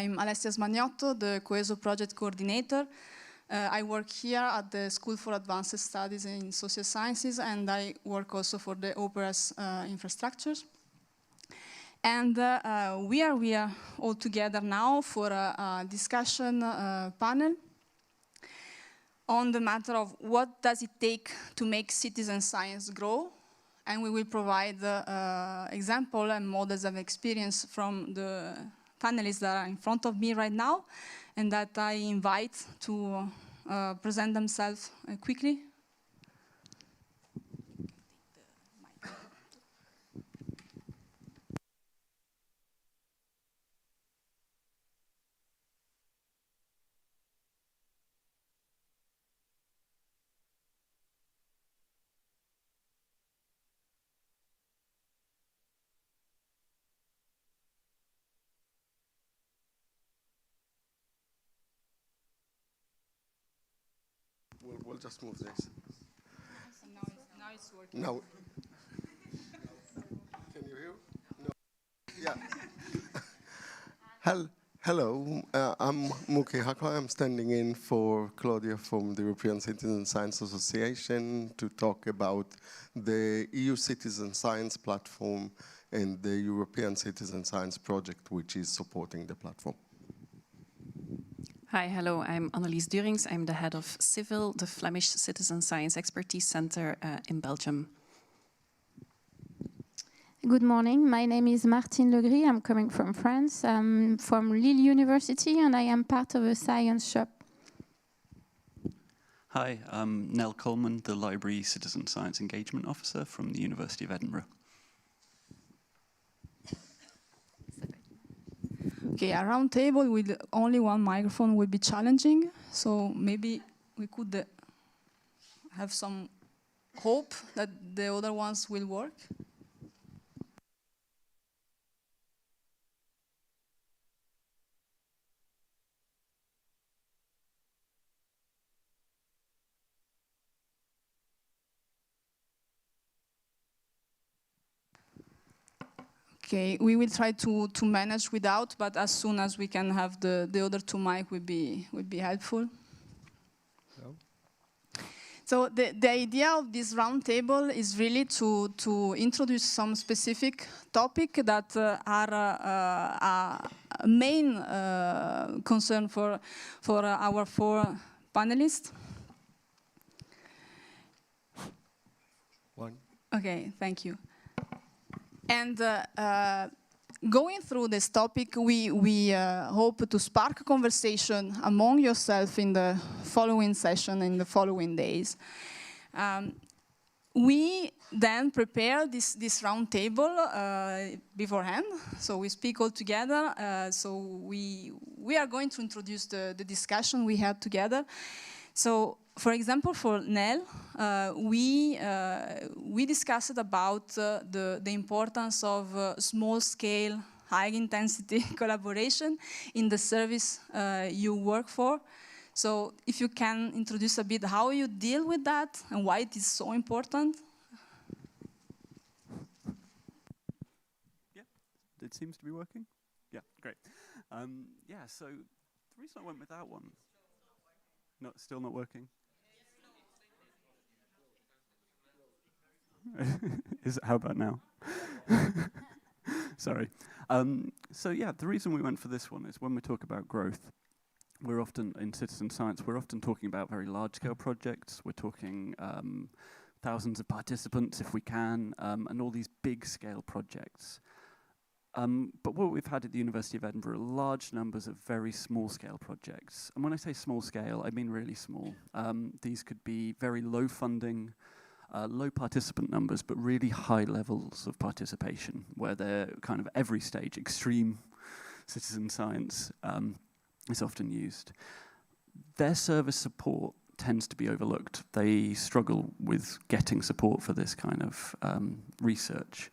I'm Alessia Smaniotto, the COESO project coordinator. I work here at the School for Advanced Studies in Social Sciences, and I work also for the OPERAS infrastructures. And we are all together now for a discussion panel on the matter of what does it take to make citizen science grow. And we will provide examples and models of experience from the panelists that are in front of me right now, and that I invite to present themselves quickly. We'll just move this. Now it's working. No. Can you hear? No. Yeah. Hello, I'm Muki Hakwa. I'm standing in for Claudia from the European Citizen-Science Association to talk about the EU-Citizen-Science platform and the European Citizen-Science project, which is supporting the platform. Hi, hello, I'm Annelies Duerinckx. I'm the head of Scivil, the Flemish Citizen Science Expertise Center in Belgium. Good morning, my name is Martine Legris. I'm coming from France. I'm from Lille University, and I am part of a science shop. Hi, I'm Nell Coleman, the Library Citizen Science Engagement Officer from the University of Edinburgh. Okay, a round table with only one microphone will be challenging, so maybe we could have some hope that the other ones will work. Okay, we will try to manage without, but as soon as we can have the other two mic would be helpful. No. So the idea of this round table is really to introduce some specific topic that are a main concern for our four panelists. One. Okay, thank you. And going through this topic, we hope to spark a conversation among yourself in the following session, in the following days. We then prepare this round table beforehand, so we speak all together. So we are going to introduce the discussion we had together. So, for example, for Nell, we discussed about the importance of small-scale, high-intensity collaboration in the service you work for. So, if you can introduce a bit how you deal with that and why it is so important. Yeah, it seems to be working. Yeah, great. Yeah, so the reason I went with that one. No, still not working. How about now? Sorry. So yeah, the reason we went for this one is when we talk about growth, we're often, in citizen science, we're often talking about very large-scale projects. We're talking thousands of participants, if we can, and all these big-scale projects. But what we've had at the University of Edinburgh are large numbers of very small-scale projects. And when I say small-scale, I mean really small. These could be very low funding, low participant numbers, but really high levels of participation, where they're kind of every stage, extreme citizen science is often used. Their service support tends to be overlooked. They struggle with getting support for this kind of research.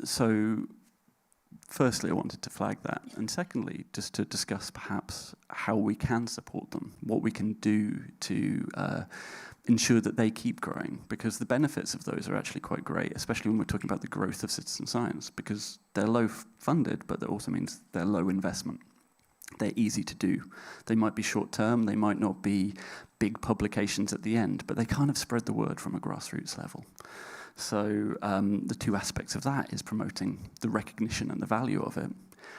So firstly, I wanted to flag that. And secondly, just to discuss perhaps how we can support them, what we can do to ensure that they keep growing, because the benefits of those are actually quite great, especially when we're talking about the growth of citizen science, because they're low funded, but that also means they're low investment. They're easy to do. They might be short term, they might not be big publications at the end, but they kind of spread the word from a grassroots level. So the two aspects of that is promoting the recognition and the value of it.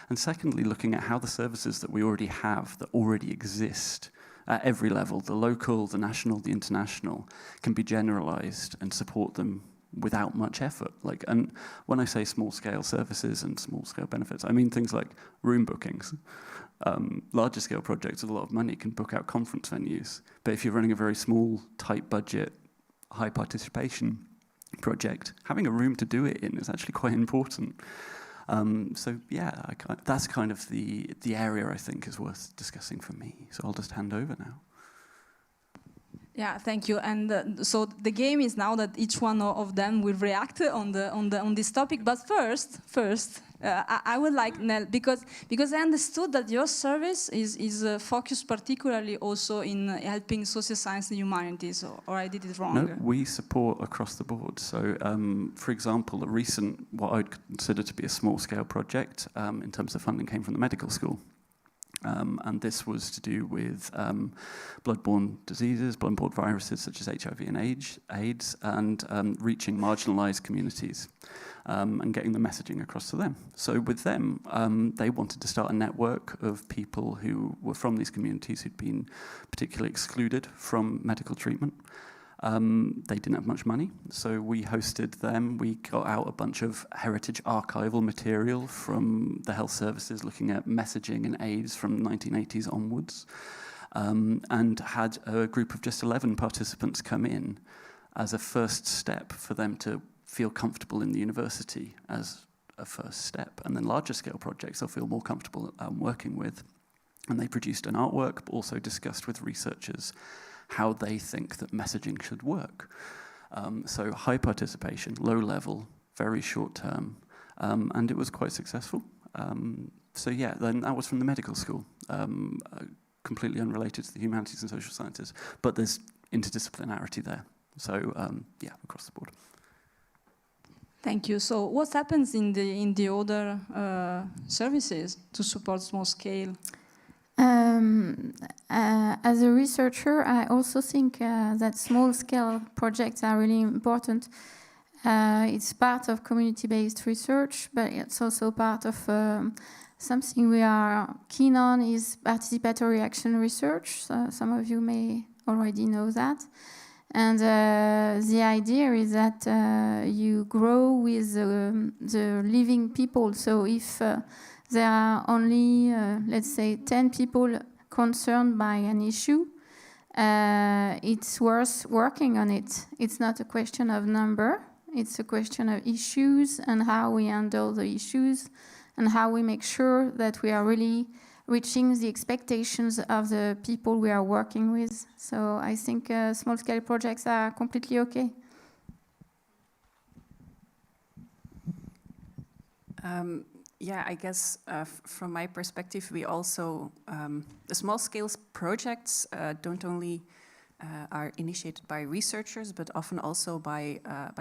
And secondly, looking at how the services that we already have, that already exist at every level, the local, the national, the international, can be generalized and support them without much effort. And when I say small-scale services and small-scale benefits, I mean things like room bookings. Larger scale projects with a lot of money can book out conference venues. But if you're running a very small, tight budget, high participation project, having a room to do it in is actually quite important. So yeah, that's kind of the area I think is worth discussing for me. So I'll just hand over now. Yeah, thank you. And so the game is now that each one of them will react on this topic. But first, I would like Nell, because I understood that your service is focused particularly also in helping social science and humanities, or I did it wrong? No, we support across the board. So, for example, a recent, what I'd consider to be a small-scale project in terms of funding came from the medical school. And this was to do with bloodborne diseases, bloodborne viruses such as HIV and AIDS, and reaching marginalized communities and getting the messaging across to them. So with them, they wanted to start a network of people who were from these communities who'd been particularly excluded from medical treatment. They didn't have much money, so we hosted them. We got out a bunch of heritage archival material from the health services looking at messaging and AIDS from the 1980s onwards, and had a group of just 11 participants come in as a first step for them to feel comfortable in the university as a first step. And then larger scale projects they'll feel more comfortable working with. And they produced an artwork, but also discussed with researchers how they think that messaging should work. So high participation, low level, very short term, and it was quite successful. So yeah, then that was from the medical school, completely unrelated to the humanities and social sciences, but there's interdisciplinarity there. So yeah, across the board. Thank you. So what happens in the other services to support small scale? As a researcher, I also think that small-scale projects are really important. It's part of community-based research, but it's also part of something we are keen on is participatory action research. So some of you may already know that. And the idea is that you grow with the living people. So if there are only, let's say, 10 people concerned by an issue, it's worth working on it. It's not a question of number, it's a question of issues and how we handle the issues and how we make sure that we are really reaching the expectations of the people we are working with. So I think small-scale projects are completely okay. Yeah, I guess from my perspective, we also, the small-scale projects don't only are initiated by researchers, but often also by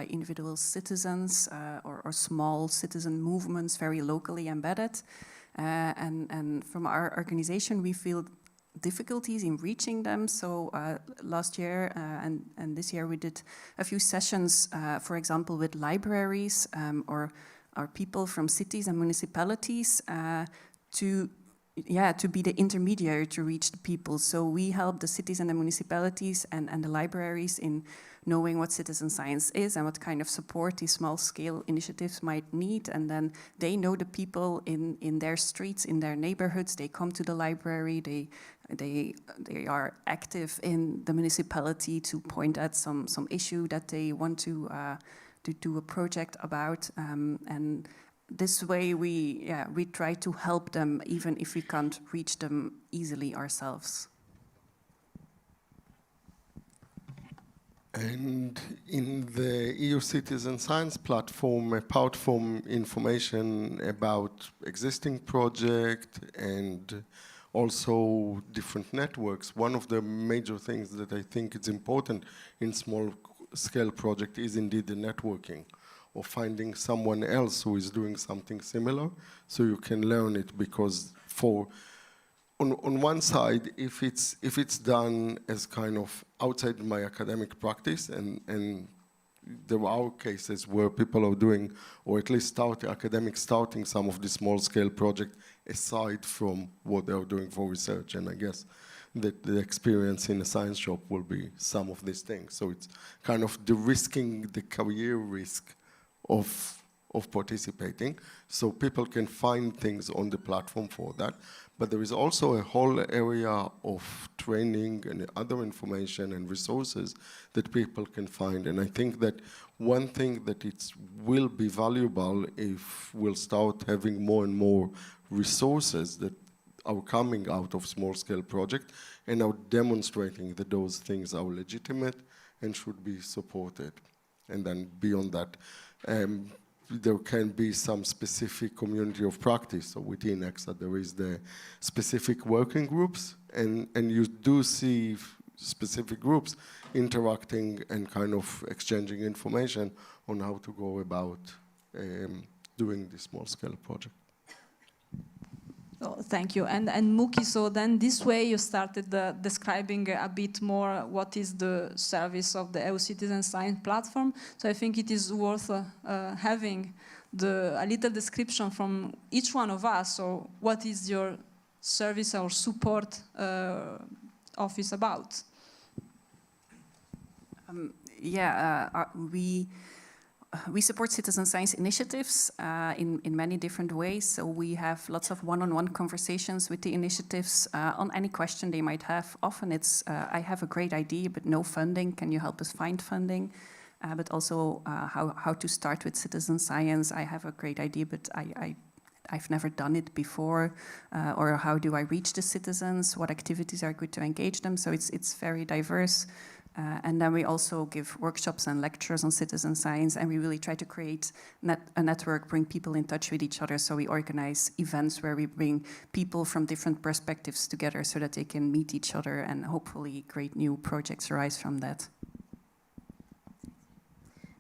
individual citizens or small citizen movements, very locally embedded. And from our organization, we feel difficulties in reaching them. So last year and this year, we did a few sessions, for example, with libraries or people from cities and municipalities to be the intermediary to reach the people. So we help the cities and the municipalities and the libraries in knowing what citizen science is and what kind of support these small-scale initiatives might need. And then they know the people in their streets, in their neighborhoods. They come to the library. They are active in the municipality to point at some issue that they want to do a project about. And this way we try to help them even if we can't reach them easily ourselves. And in the EU-Citizen.Science platform, apart from information about existing project and also different networks. One of the major things that I think is important in small-scale project is indeed the networking, or finding someone else who is doing something similar, so you can learn it. Because on one side, if it's done as kind of outside my academic practice, and there are cases where people are doing, or at least starting some of the small-scale project aside from what they are doing for research, and I guess that the experience in a science shop will be some of these things. So it's kind of de-risking the career risk of participating, so people can find things on the platform for that. But there is also a whole area of training and other information and resources that people can find. And I think that one thing that it will be valuable if we'll start having more and more resources that are coming out of small-scale projects and are demonstrating that those things are legitimate and should be supported. And then beyond that, there can be some specific community of practice. So within ECSA, there is the specific working groups, and you do see specific groups interacting and kind of exchanging information on how to go about doing this small-scale project. Oh, thank you. And Muki, so then this way you started describing a bit more what is the service of the EU-Citizen.Science platform. So I think it is worth having a little description from each one of us. So what is your service or support office about? We support citizen science initiatives in many different ways. So we have lots of one-on-one conversations with the initiatives on any question they might have. Often it's, I have a great idea, but no funding. Can you help us find funding? But also how to start with citizen science. I have a great idea, but I've never done it before. Or how do I reach the citizens? What activities are good to engage them? So it's very diverse. And then we also give workshops and lectures on citizen science, and we really try to create a network, bring people in touch with each other. So we organize events where we bring people from different perspectives together so that they can meet each other, and hopefully great new projects arise from that.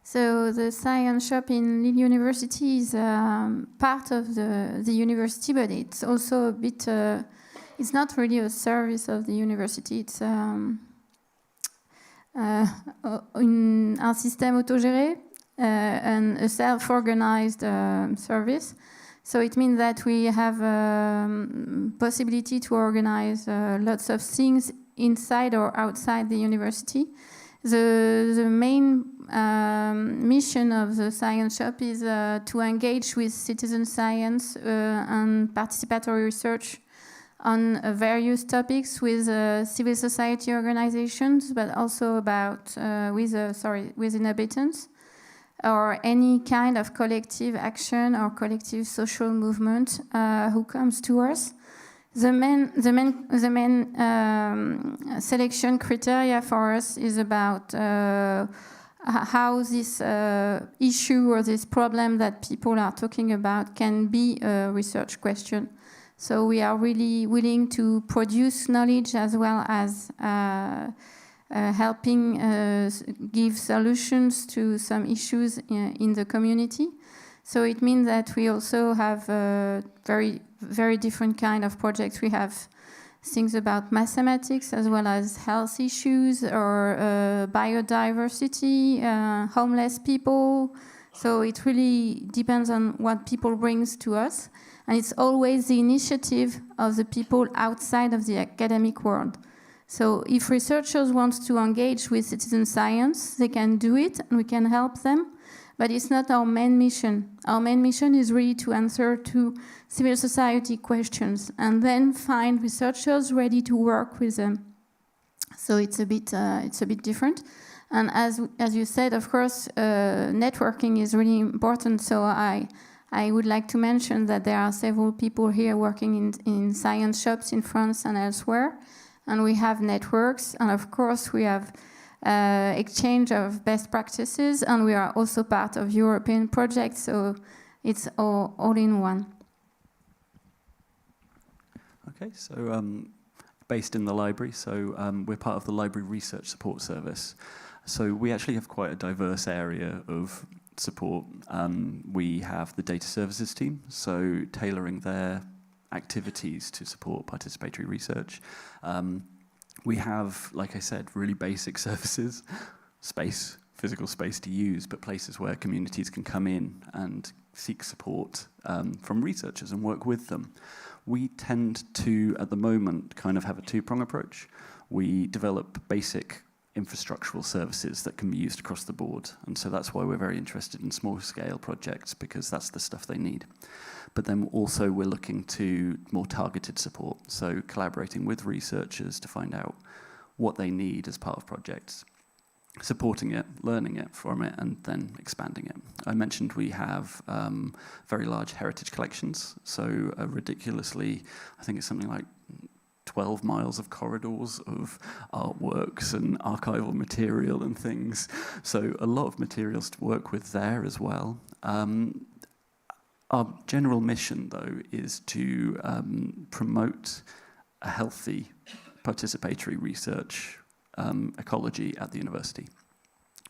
So the science shop in Lille University is part of the university, but it's also a bit, it's not really a service of the university. It's un système autogéré and a self-organized service. So it means that we have possibility to organize lots of things inside or outside the university. The main mission of the science shop is to engage with citizen science and participatory research on various topics with civil society organizations, but also about with inhabitants, or any kind of collective action or collective social movement who comes to us. The main selection criteria for us is about how this issue or this problem that people are talking about can be a research question. So we are really willing to produce knowledge as well as helping give solutions to some issues in the community. So it means that we also have very, very different kind of projects. We have things about mathematics as well as health issues or biodiversity, homeless people. So it really depends on what people brings to us. And it's always the initiative of the people outside of the academic world. So if researchers want to engage with citizen science, they can do it and we can help them. But it's not our main mission. Our main mission is really to answer to civil society questions and then find researchers ready to work with them. So it's a bit different. And as you said, of course, networking is really important. So I would like to mention that there are several people here working in science shops in France and elsewhere. And we have networks. And of course, we have exchange of best practices. And we are also part of European projects. So it's all in one. Okay, so based in the library, so we're part of the Library Research Support Service. So we actually have quite a diverse area of support. We have the data services team, so tailoring their activities to support participatory research. We have, like I said, really basic services, space, physical space to use, but places where communities can come in and seek support from researchers and work with them. We tend to, at the moment, kind of have a two-prong approach. We develop basic infrastructural services that can be used across the board, and so that's why we're very interested in small-scale projects, because that's the stuff they need. But then also we're looking to more targeted support, so collaborating with researchers to find out what they need as part of projects, supporting it, learning it from it, and then expanding it. I mentioned we have very large heritage collections, so ridiculously, I think it's something like 12 miles of corridors of artworks and archival material and things. So a lot of materials to work with there as well. Our general mission, though, is to promote a healthy participatory research ecology at the university.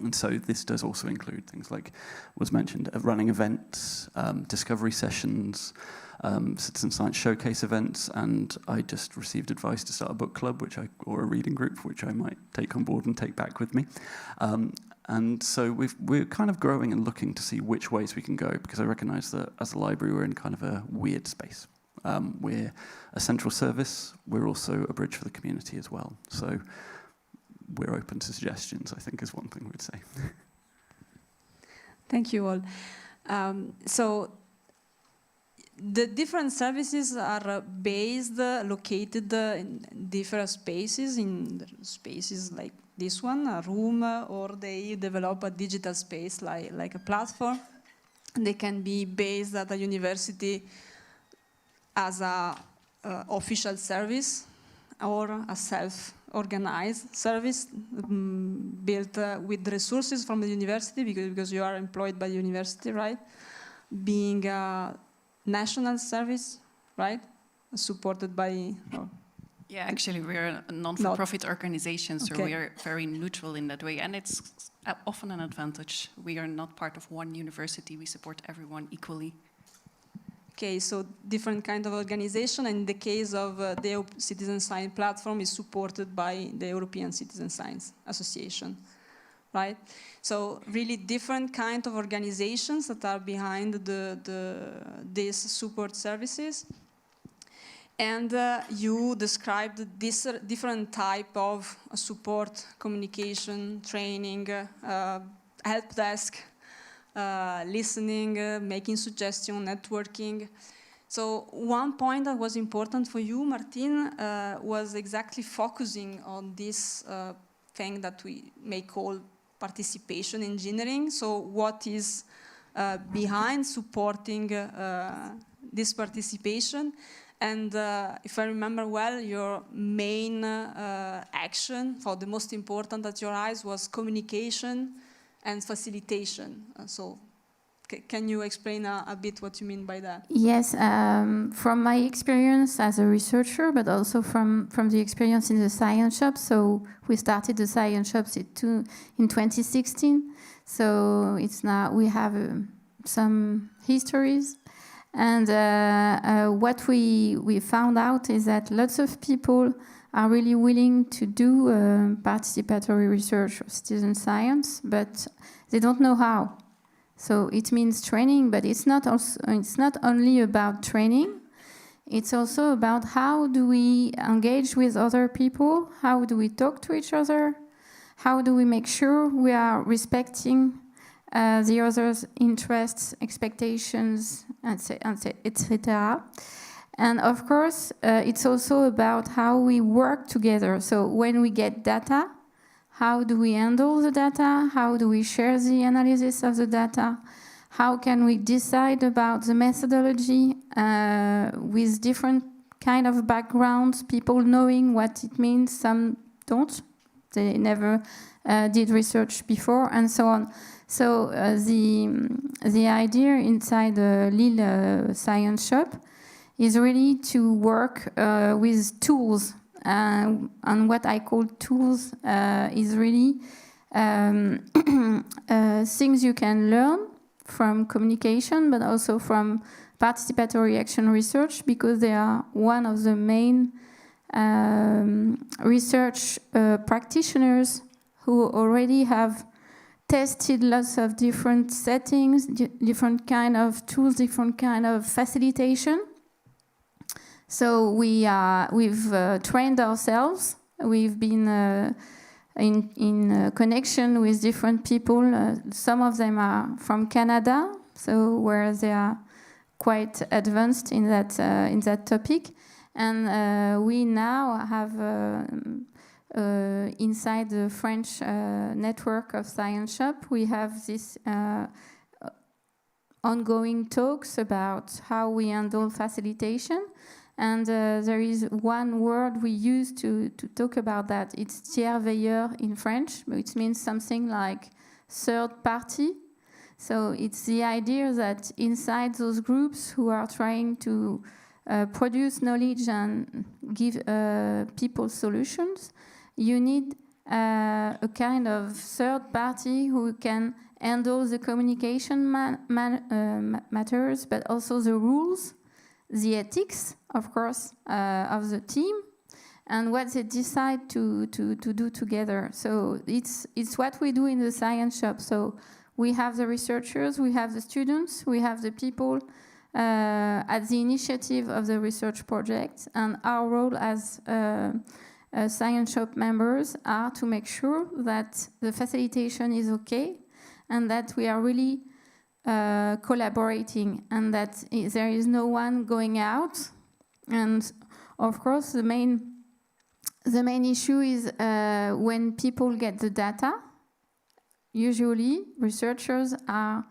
And so this does also include things like, was mentioned, running events, discovery sessions, citizen science showcase events, and I just received advice to start a book club, or a reading group, which I might take on board and take back with me. And so we're kind of growing and looking to see which ways we can go, because I recognise that as a library we're in kind of a weird space. We're a central service, we're also a bridge for the community as well. So we're open to suggestions, I think, is one thing we'd say. Thank you all. So the different services are located in different spaces, like this one, a room, or they develop a digital space like a platform. They can be based at a university as a official service or a self-organized service built with resources from the university, because you are employed by the university, right? Being a national service, right? Supported by... Yeah, actually, we're a non-for-profit organization, so we are very neutral in that way, and it's often an advantage. We are not part of one university, we support everyone equally. Okay, so different kind of organization. In the case of the EU-Citizen.Science platform is supported by the European Citizen.Science Association, right? So really different kind of organizations that are behind these support services. And you described this different type of support, communication, training, help desk, listening, making suggestions, networking. So one point that was important for you, Martine, was exactly focusing on this thing that we may call participation engineering. So what is behind supporting this participation? And if I remember well, your main action, or the most important at your eyes, was communication and facilitation. So can you explain a bit what you mean by that? Yes, from my experience as a researcher, but also from the experience in the science shop. So we started the science shops in 2016. So it's now we have some histories. And what we found out is that lots of people are really willing to do participatory research or citizen science, but they don't know how. So it means training, but it's not only about training. It's also about how do we engage with other people, how do we talk to each other, how do we make sure we are respecting the other's interests, expectations, etc. And of course, it's also about how we work together. So when we get data, how do we handle the data? How do we share the analysis of the data? How can we decide about the methodology with different kind of backgrounds, people knowing what it means, some don't. They never did research before, and so on. So the idea inside the Lille science shop is really to work with tools. And what I call tools is really things you can learn from communication, but also from participatory action research, because they are one of the main research practitioners who already have tested lots of different settings, different kind of tools, different kind of facilitation. So we've trained ourselves. We've been in connection with different people. Some of them are from Canada, so where they are quite advanced in that topic. And we now have inside the French network of Science Shop, we have this ongoing talks about how we handle facilitation. And there is one word we use to talk about that. It's tiers veilleur in French, which means something like third party. So it's the idea that inside those groups who are trying to produce knowledge and give people solutions, you need a kind of third party who can handle the communication matters, but also the rules, the ethics, of course, of the team, and what they decide to do together. So it's what we do in the Science Shop. So we have the researchers, we have the students, we have the people at the initiative of the research project, and our role as Science Shop members are to make sure that the facilitation is okay and that we are really collaborating and that there is no one going out. And of course the main issue is when people get the data. Usually researchers are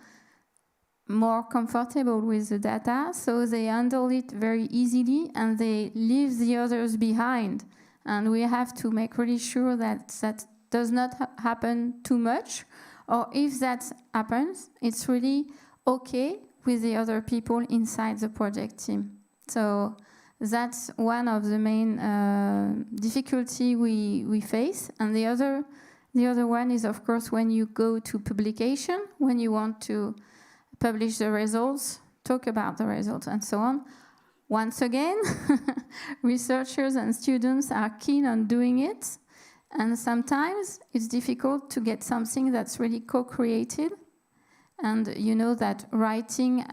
more comfortable with the data, so they handle it very easily and they leave the others behind. And we have to make really sure that that does not happen too much, or if that happens, it's really okay with the other people inside the project team. So that's one of the main difficulty we face. And the other one is, of course, when you go to publication, when you want to publish the results, talk about the results, and so on. Once again, researchers and students are keen on doing it, and sometimes it's difficult to get something that's really co-created. And you know that writing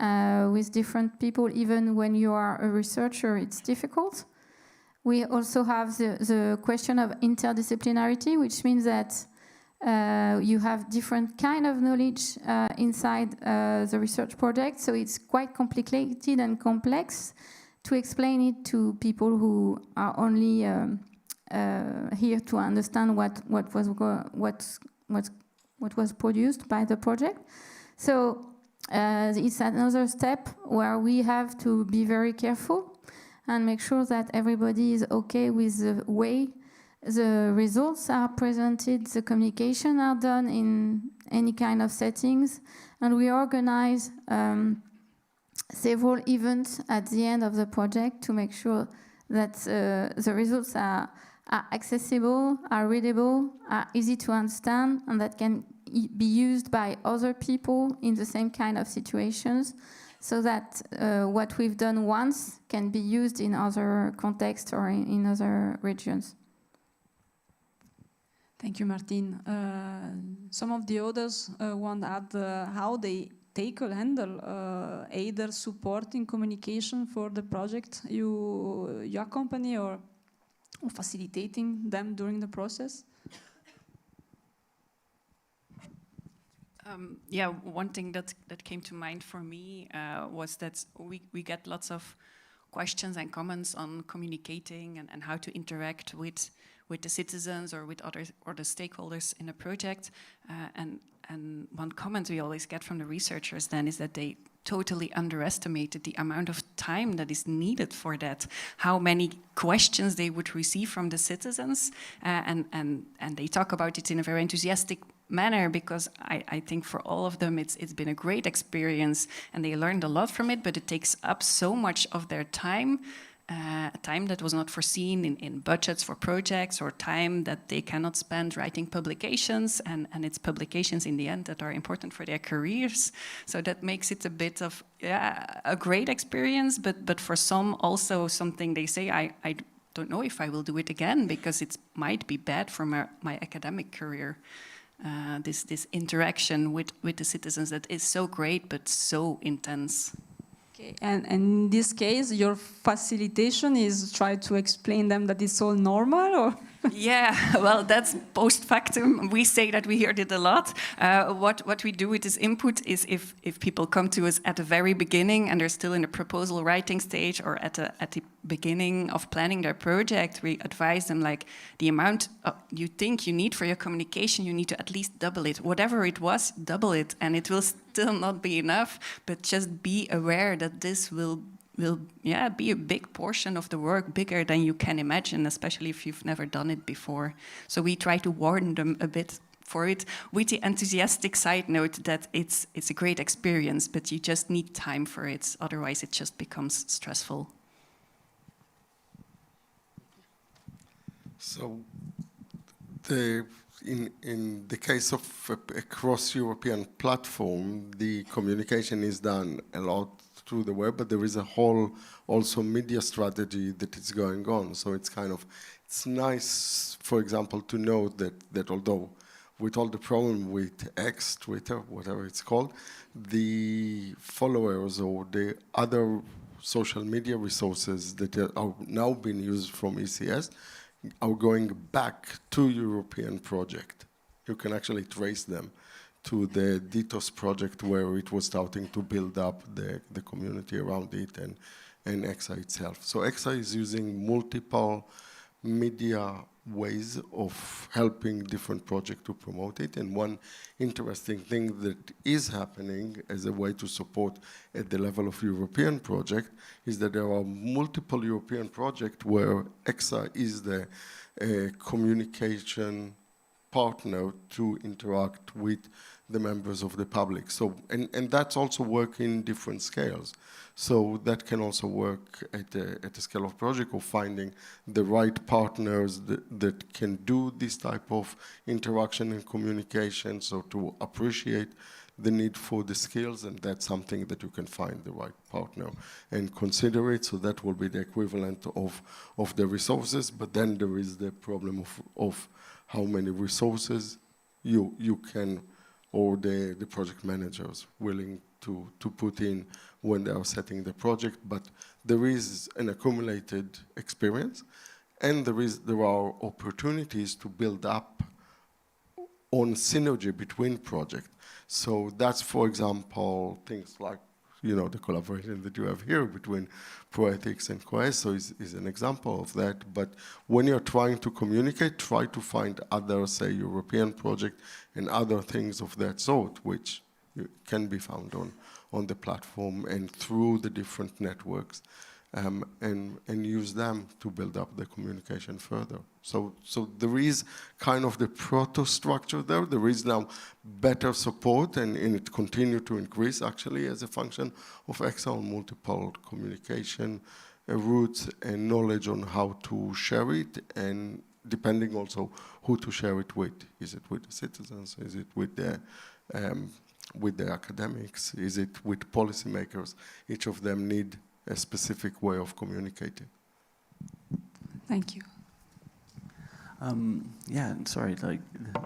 with different people, even when you are a researcher, it's difficult. We also have the question of interdisciplinarity, which means that you have different kind of knowledge inside the research project, so it's quite complicated and complex to explain it to people who are only here to understand what was produced by the project. So it's another step where we have to be very careful and make sure that everybody is okay with the way the results are presented, the communication are done in any kind of settings, and we organize several events at the end of the project to make sure that the results are accessible, are readable, are easy to understand, and that can be used by other people in the same kind of situations, so that what we've done once can be used in other contexts or in other regions. Thank you, Martine. Some of the others want to add how they handle either supporting communication for the project you accompany or facilitating them during the process. Yeah, one thing that came to mind for me was that we get lots of questions and comments on communicating and how to interact with the citizens or with other stakeholders in a project. And one comment we always get from the researchers then is that they totally underestimated the amount of time that is needed for that, how many questions they would receive from the citizens, and they talk about it in a very enthusiastic manner, because I think for all of them it's been a great experience and they learned a lot from it, but it takes up so much of their time, time that was not foreseen in budgets for projects, or time that they cannot spend writing publications, and it's publications in the end that are important for their careers. So that makes it a bit of a great experience, but for some also something they say, I don't know if I will do it again, because it might be bad for my academic career. This interaction with the citizens that is so great but so intense. Okay. And in this case, your facilitation is try to explain them that it's all normal, or? Yeah, well, that's post factum. We say that we heard it a lot. What we do with this input is if people come to us at the very beginning and they're still in the proposal writing stage, or at the beginning of planning their project, we advise them, like, the amount you think you need for your communication, you need to at least double it. Whatever it was, double it, and it will still not be enough, but just be aware that this will be a big portion of the work, bigger than you can imagine, especially if you've never done it before. So we try to warn them a bit for it, with the enthusiastic side note that it's a great experience, but you just need time for it, otherwise it just becomes stressful. So in the case of a cross-European platform, the communication is done a lot through the web, but there is a whole also media strategy that is going on. So it's it's nice, for example, to know that although with all the problem with X, Twitter, whatever it's called, the followers or the other social media resources that are now being used from ECS are going back to European project. You can actually trace them to the DTOS project, where it was starting to build up the community around it, and ECSA itself. So ECSA is using multiple media ways of helping different projects to promote it. And one interesting thing that is happening as a way to support at the level of European project is that there are multiple European projects where ECSA is the communication partner to interact with the members of the public. So, and that's also work in different scales. So that can also work at a scale of project, of finding the right partners that can do this type of interaction and communication, so to appreciate the need for the skills, and that's something that you can find the right partner and consider it. So that will be the equivalent of the resources, but then there is the problem of how many resources you can, or the project managers willing to put in when they are setting the project. But there is an accumulated experience, and there are opportunities to build up on synergy between projects. So that's, for example, things like, the collaboration that you have here between Poetics and COESO is an example of that. But when you're trying to communicate, try to find other, say, European projects and other things of that sort, which can be found on the platform and through the different networks, and use them to build up the communication further. So there is kind of the proto-structure there. There is now better support, and it continues to increase, actually, as a function of ECSA on multiple communication routes and knowledge on how to share it, and depending also who to share it with. Is it with the citizens? Is it with the academics? Is it with policymakers? Each of them need a specific way of communicating. Thank you. Yeah, sorry,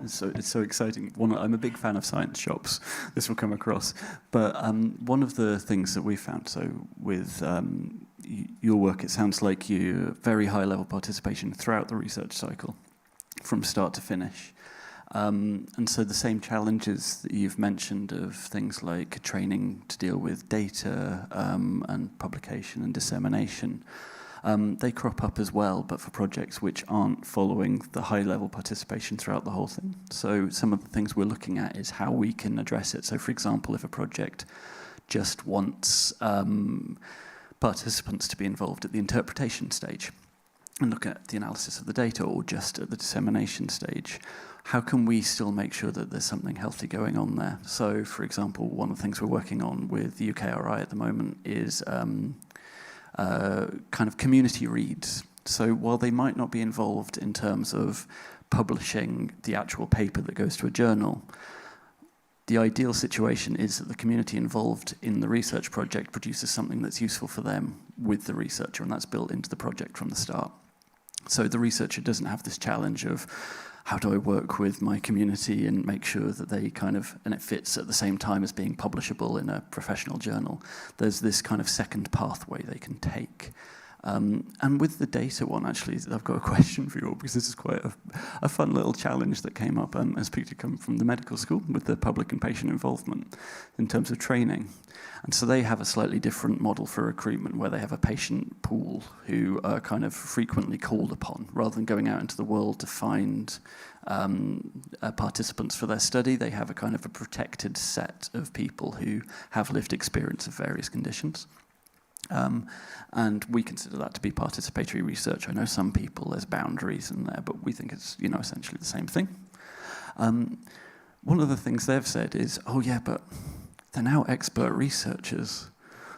it's so exciting. I'm a big fan of science shops. This will come across. But one of the things that we found, so with your work, it sounds like you very high level participation throughout the research cycle, from start to finish. And so the same challenges that you've mentioned of things like training to deal with data and publication and dissemination, they crop up as well, but for projects which aren't following the high-level participation throughout the whole thing. So some of the things we're looking at is how we can address it. So for example, if a project just wants participants to be involved at the interpretation stage, and look at the analysis of the data or just at the dissemination stage, how can we still make sure that there's something healthy going on there? So, for example, one of the things we're working on with the UKRI at the moment is kind of community reads. So while they might not be involved in terms of publishing the actual paper that goes to a journal, the ideal situation is that the community involved in the research project produces something that's useful for them with the researcher, and that's built into the project from the start. So the researcher doesn't have this challenge of, how do I work with my community and make sure that they kind of, and it fits at the same time as being publishable in a professional journal. There's this kind of second pathway they can take. And with the data one, actually, I've got a question for you all, because this is quite a fun little challenge that came up as Peter come from the medical school with the public and patient involvement in terms of training. And so they have a slightly different model for recruitment, where they have a patient pool who are kind of frequently called upon. Rather than going out into the world to find participants for their study, they have a kind of a protected set of people who have lived experience of various conditions. And we consider that to be participatory research. I know some people, there's boundaries in there, but we think it's, you know, essentially the same thing. One of the things they've said is, oh yeah, but they're now expert researchers.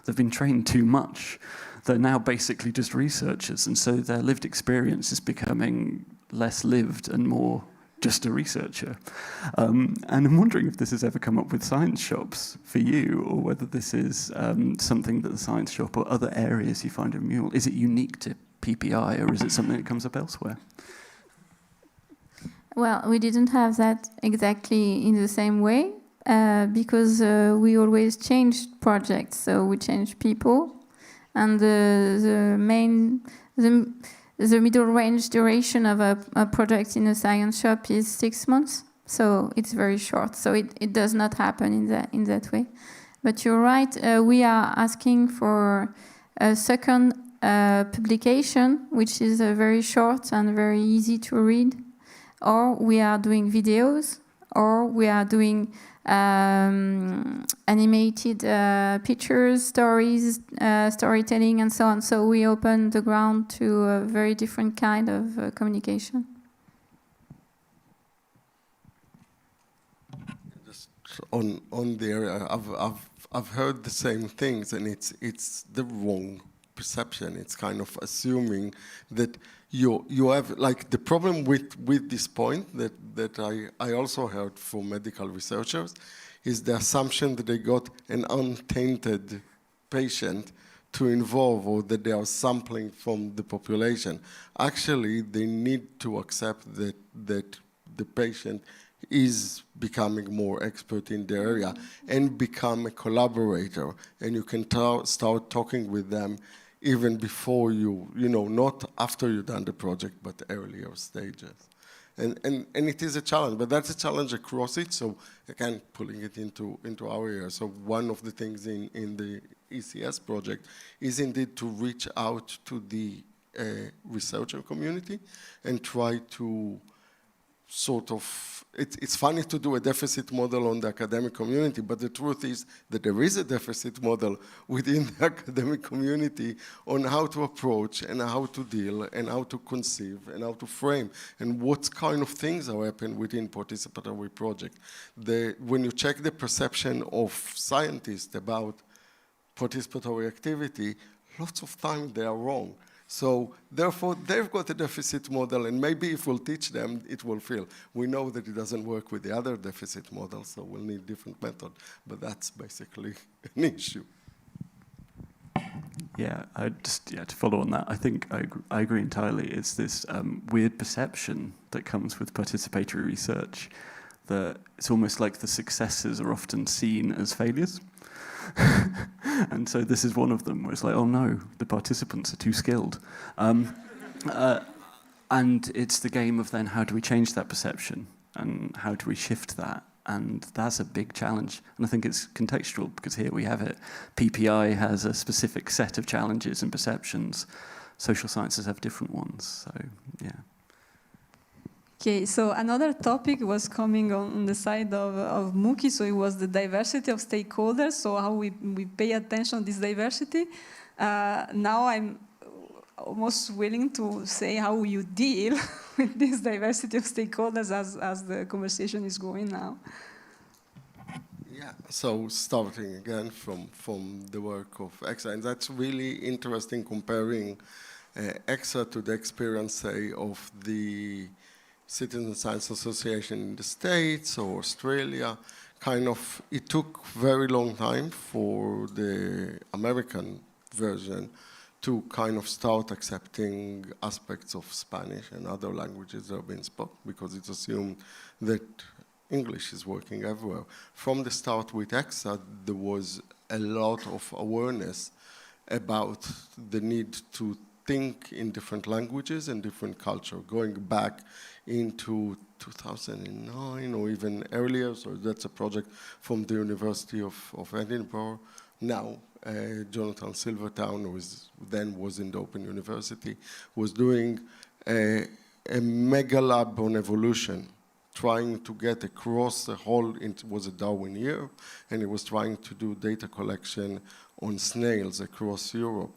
They've been trained too much. They're now basically just researchers, and so their lived experience is becoming less lived and more just a researcher. And I'm wondering if this has ever come up with science shops for you, or whether this is something that the science shop or other areas you find in Mule, is it unique to PPI, or is it something that comes up elsewhere? Well, we didn't have that exactly in the same way, because we always changed projects, so we changed people, and the middle range duration of a project in a science shop is 6 months, so it's very short. So it does not happen in that way. But you're right, we are asking for a second publication, which is very short and very easy to read, or we are doing videos, or we are doing animated pictures, stories, storytelling, and so on. So we open the ground to a very different kind of communication. Just on the area, I've heard the same things, and it's the wrong perception. It's kind of assuming that you have, like, the problem with this point that I also heard from medical researchers is the assumption that they got an untainted patient to involve, or that they are sampling from the population. Actually, they need to accept that the patient is becoming more expert in the area and become a collaborator, and you can start talking with them even before you know, not after you've done the project, but earlier stages. And it is a challenge, but that's a challenge across it, so again, pulling it into our area. So one of the things in the ECS project is indeed to reach out to the researcher community and try to sort of, it's funny to do a deficit model on the academic community, but the truth is that there is a deficit model within the academic community on how to approach and how to deal and how to conceive and how to frame and what kind of things are happening within participatory project. When you check the perception of scientists about participatory activity, lots of time they are wrong. So therefore, they've got a deficit model, and maybe if we'll teach them, it will fail. We know that it doesn't work with the other deficit models, so we'll need different method. But that's basically an issue. Yeah, to follow on that, I think I agree entirely. It's this weird perception that comes with participatory research that it's almost like the successes are often seen as failures. And so this is one of them, where it's like, oh no, the participants are too skilled. And it's the game of then how do we change that perception and how do we shift that? And that's a big challenge. And I think it's contextual, because here we have it. PPI has a specific set of challenges and perceptions. Social sciences have different ones, so yeah. Okay, so another topic was coming on the side of Muki, so it was the diversity of stakeholders, so how we pay attention to this diversity. Now almost willing to say how you deal with this diversity of stakeholders as the conversation is going now. Yeah, so starting again from the work of ECSA, and that's really interesting comparing ECSA to the experience, say, of the Citizen-Science Association in the States or Australia. Kind of, it took very long time for the American version to kind of start accepting aspects of Spanish and other languages that have been spoken, because it's assumed that English is working everywhere. From the start with ECSA, there was a lot of awareness about the need to think in different languages and different culture, going back into 2009 or even earlier. So that's a project from the University of Edinburgh. Now, Jonathan Silvertown, who then was in the Open University, was doing a mega lab on evolution, trying to get across the whole, it was a Darwin year, and he was trying to do data collection on snails across Europe.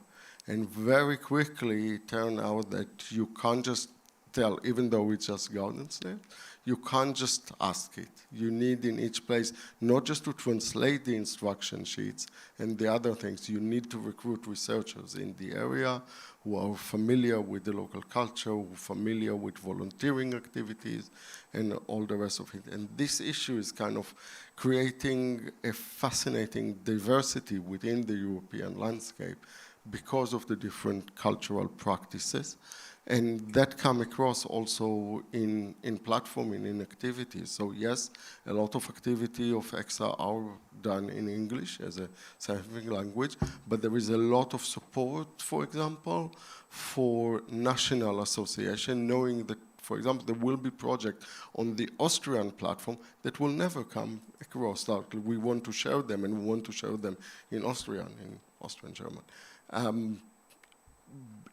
And very quickly it turned out that you can't just tell, even though it's just garden snail, you can't just ask it. You need in each place, not just to translate the instruction sheets and the other things, you need to recruit researchers in the area who are familiar with the local culture, who are familiar with volunteering activities, and all the rest of it. And this issue is kind of creating a fascinating diversity within the European landscape because of the different cultural practices. And that come across also in platforming, in activities. So yes, a lot of activity of ECSA are done in English as a scientific language, but there is a lot of support, for example, for national association, knowing that, for example, there will be project on the Austrian platform that will never come across. We want to share them, and we want to share them in Austrian German.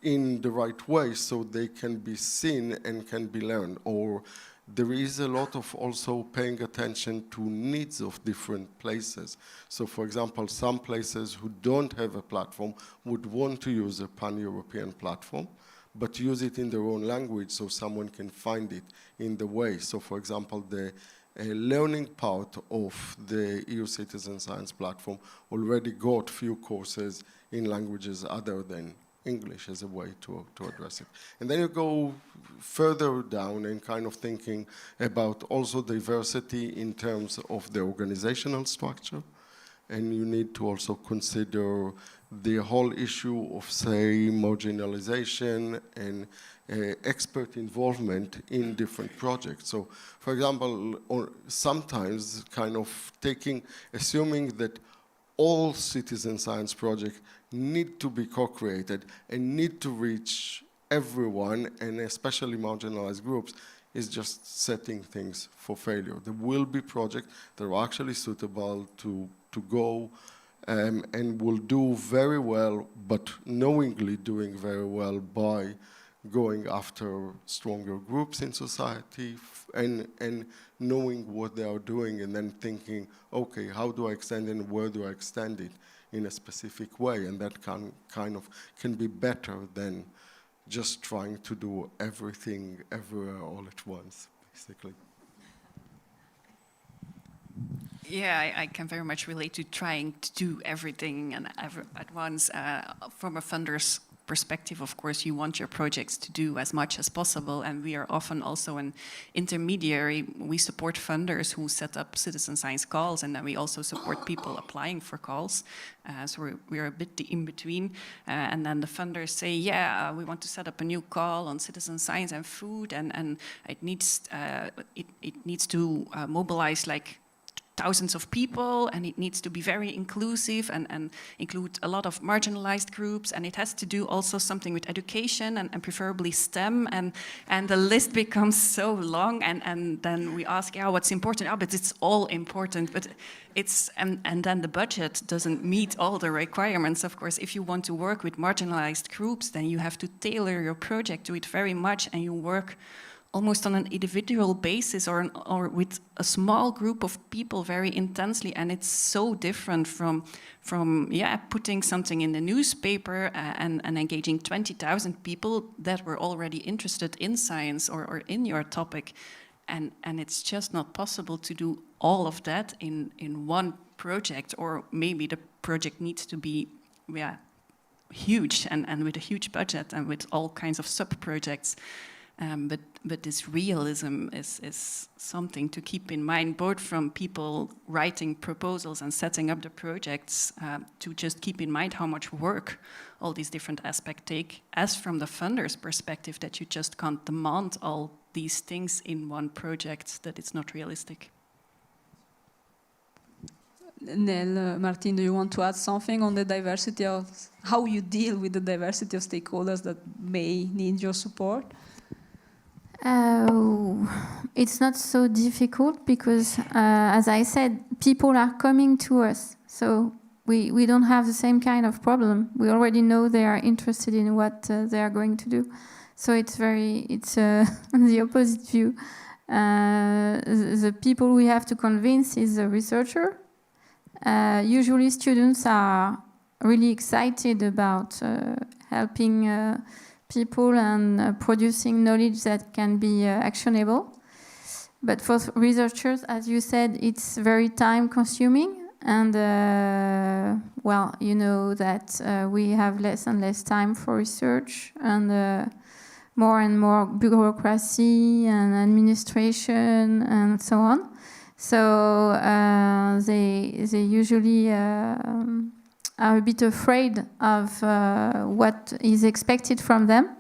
In the right way, so they can be seen and can be learned. Or there is a lot of also paying attention to needs of different places. So for example, some places who don't have a platform would want to use a pan-European platform, but use it in their own language so someone can find it in the way. So for example, the learning part of the EU-Citizen.Science platform already got few courses in languages other than English as a way to address it. And then you go further down and kind of thinking about also diversity in terms of the organizational structure. And you need to also consider the whole issue of, say, marginalization and expert involvement in different projects. So, for example, or sometimes kind of assuming that all citizen science projects need to be co-created and need to reach everyone, and especially marginalized groups, is just setting things for failure. There will be projects that are actually suitable to go and will do very well, but knowingly doing very well by going after stronger groups in society and knowing what they are doing, and then thinking, okay, how do I extend it and where do I extend it in a specific way? And that can be better than just trying to do everything everywhere all at once, basically. Yeah, I can very much relate to trying to do everything and at once. From a funder's perspective, of course, you want your projects to do as much as possible, and we are often also an intermediary. We support funders who set up citizen science calls, and then we also support people applying for calls. So we're a bit the in-between. And then the funders say, yeah, we want to set up a new call on citizen science and food, and it needs to mobilize like thousands of people, and it needs to be very inclusive and include a lot of marginalized groups, and it has to do also something with education and preferably STEM, and the list becomes so long, and then we ask, yeah, what's important? Oh, but it's all important, but it's, and then the budget doesn't meet all the requirements. Of course, if you want to work with marginalized groups, then you have to tailor your project to it very much, and you work almost on an individual basis or with a small group of people very intensely, and it's so different from putting something in the newspaper and engaging 20,000 people that were already interested in science or in your topic, and it's just not possible to do all of that in one project, or maybe the project needs to be huge and with a huge budget and with all kinds of sub-projects. But this realism is something to keep in mind, both from people writing proposals and setting up the projects, to just keep in mind how much work all these different aspects take, as from the funder's perspective, that you just can't demand all these things in one project, that it's not realistic. Nel, Martine, do you want to add something on the diversity of, how you deal with the diversity of stakeholders that may need your support? It's not so difficult because, as I said, people are coming to us. So we don't have the same kind of problem. We already know they are interested in what they are going to do. So it's the opposite view. The people we have to convince is the researcher. Usually students are really excited about helping people and producing knowledge that can be actionable. But for researchers, as you said, it's very time consuming. And well, you know that we have less and less time for research, and more bureaucracy and administration and so on. So they usually are a bit afraid of what is expected from them.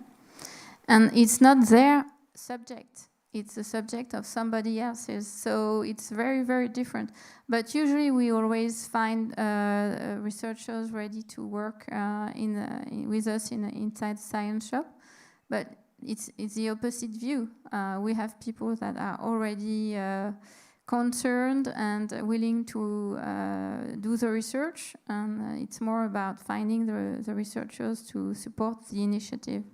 And it's not their subject. It's the subject of somebody else's. So it's very, very different. But usually we always find researchers ready to work with us inside Science Shop. But it's the opposite view. We have people that are already concerned and willing to do the research, and it's more about finding the researchers to support the initiative.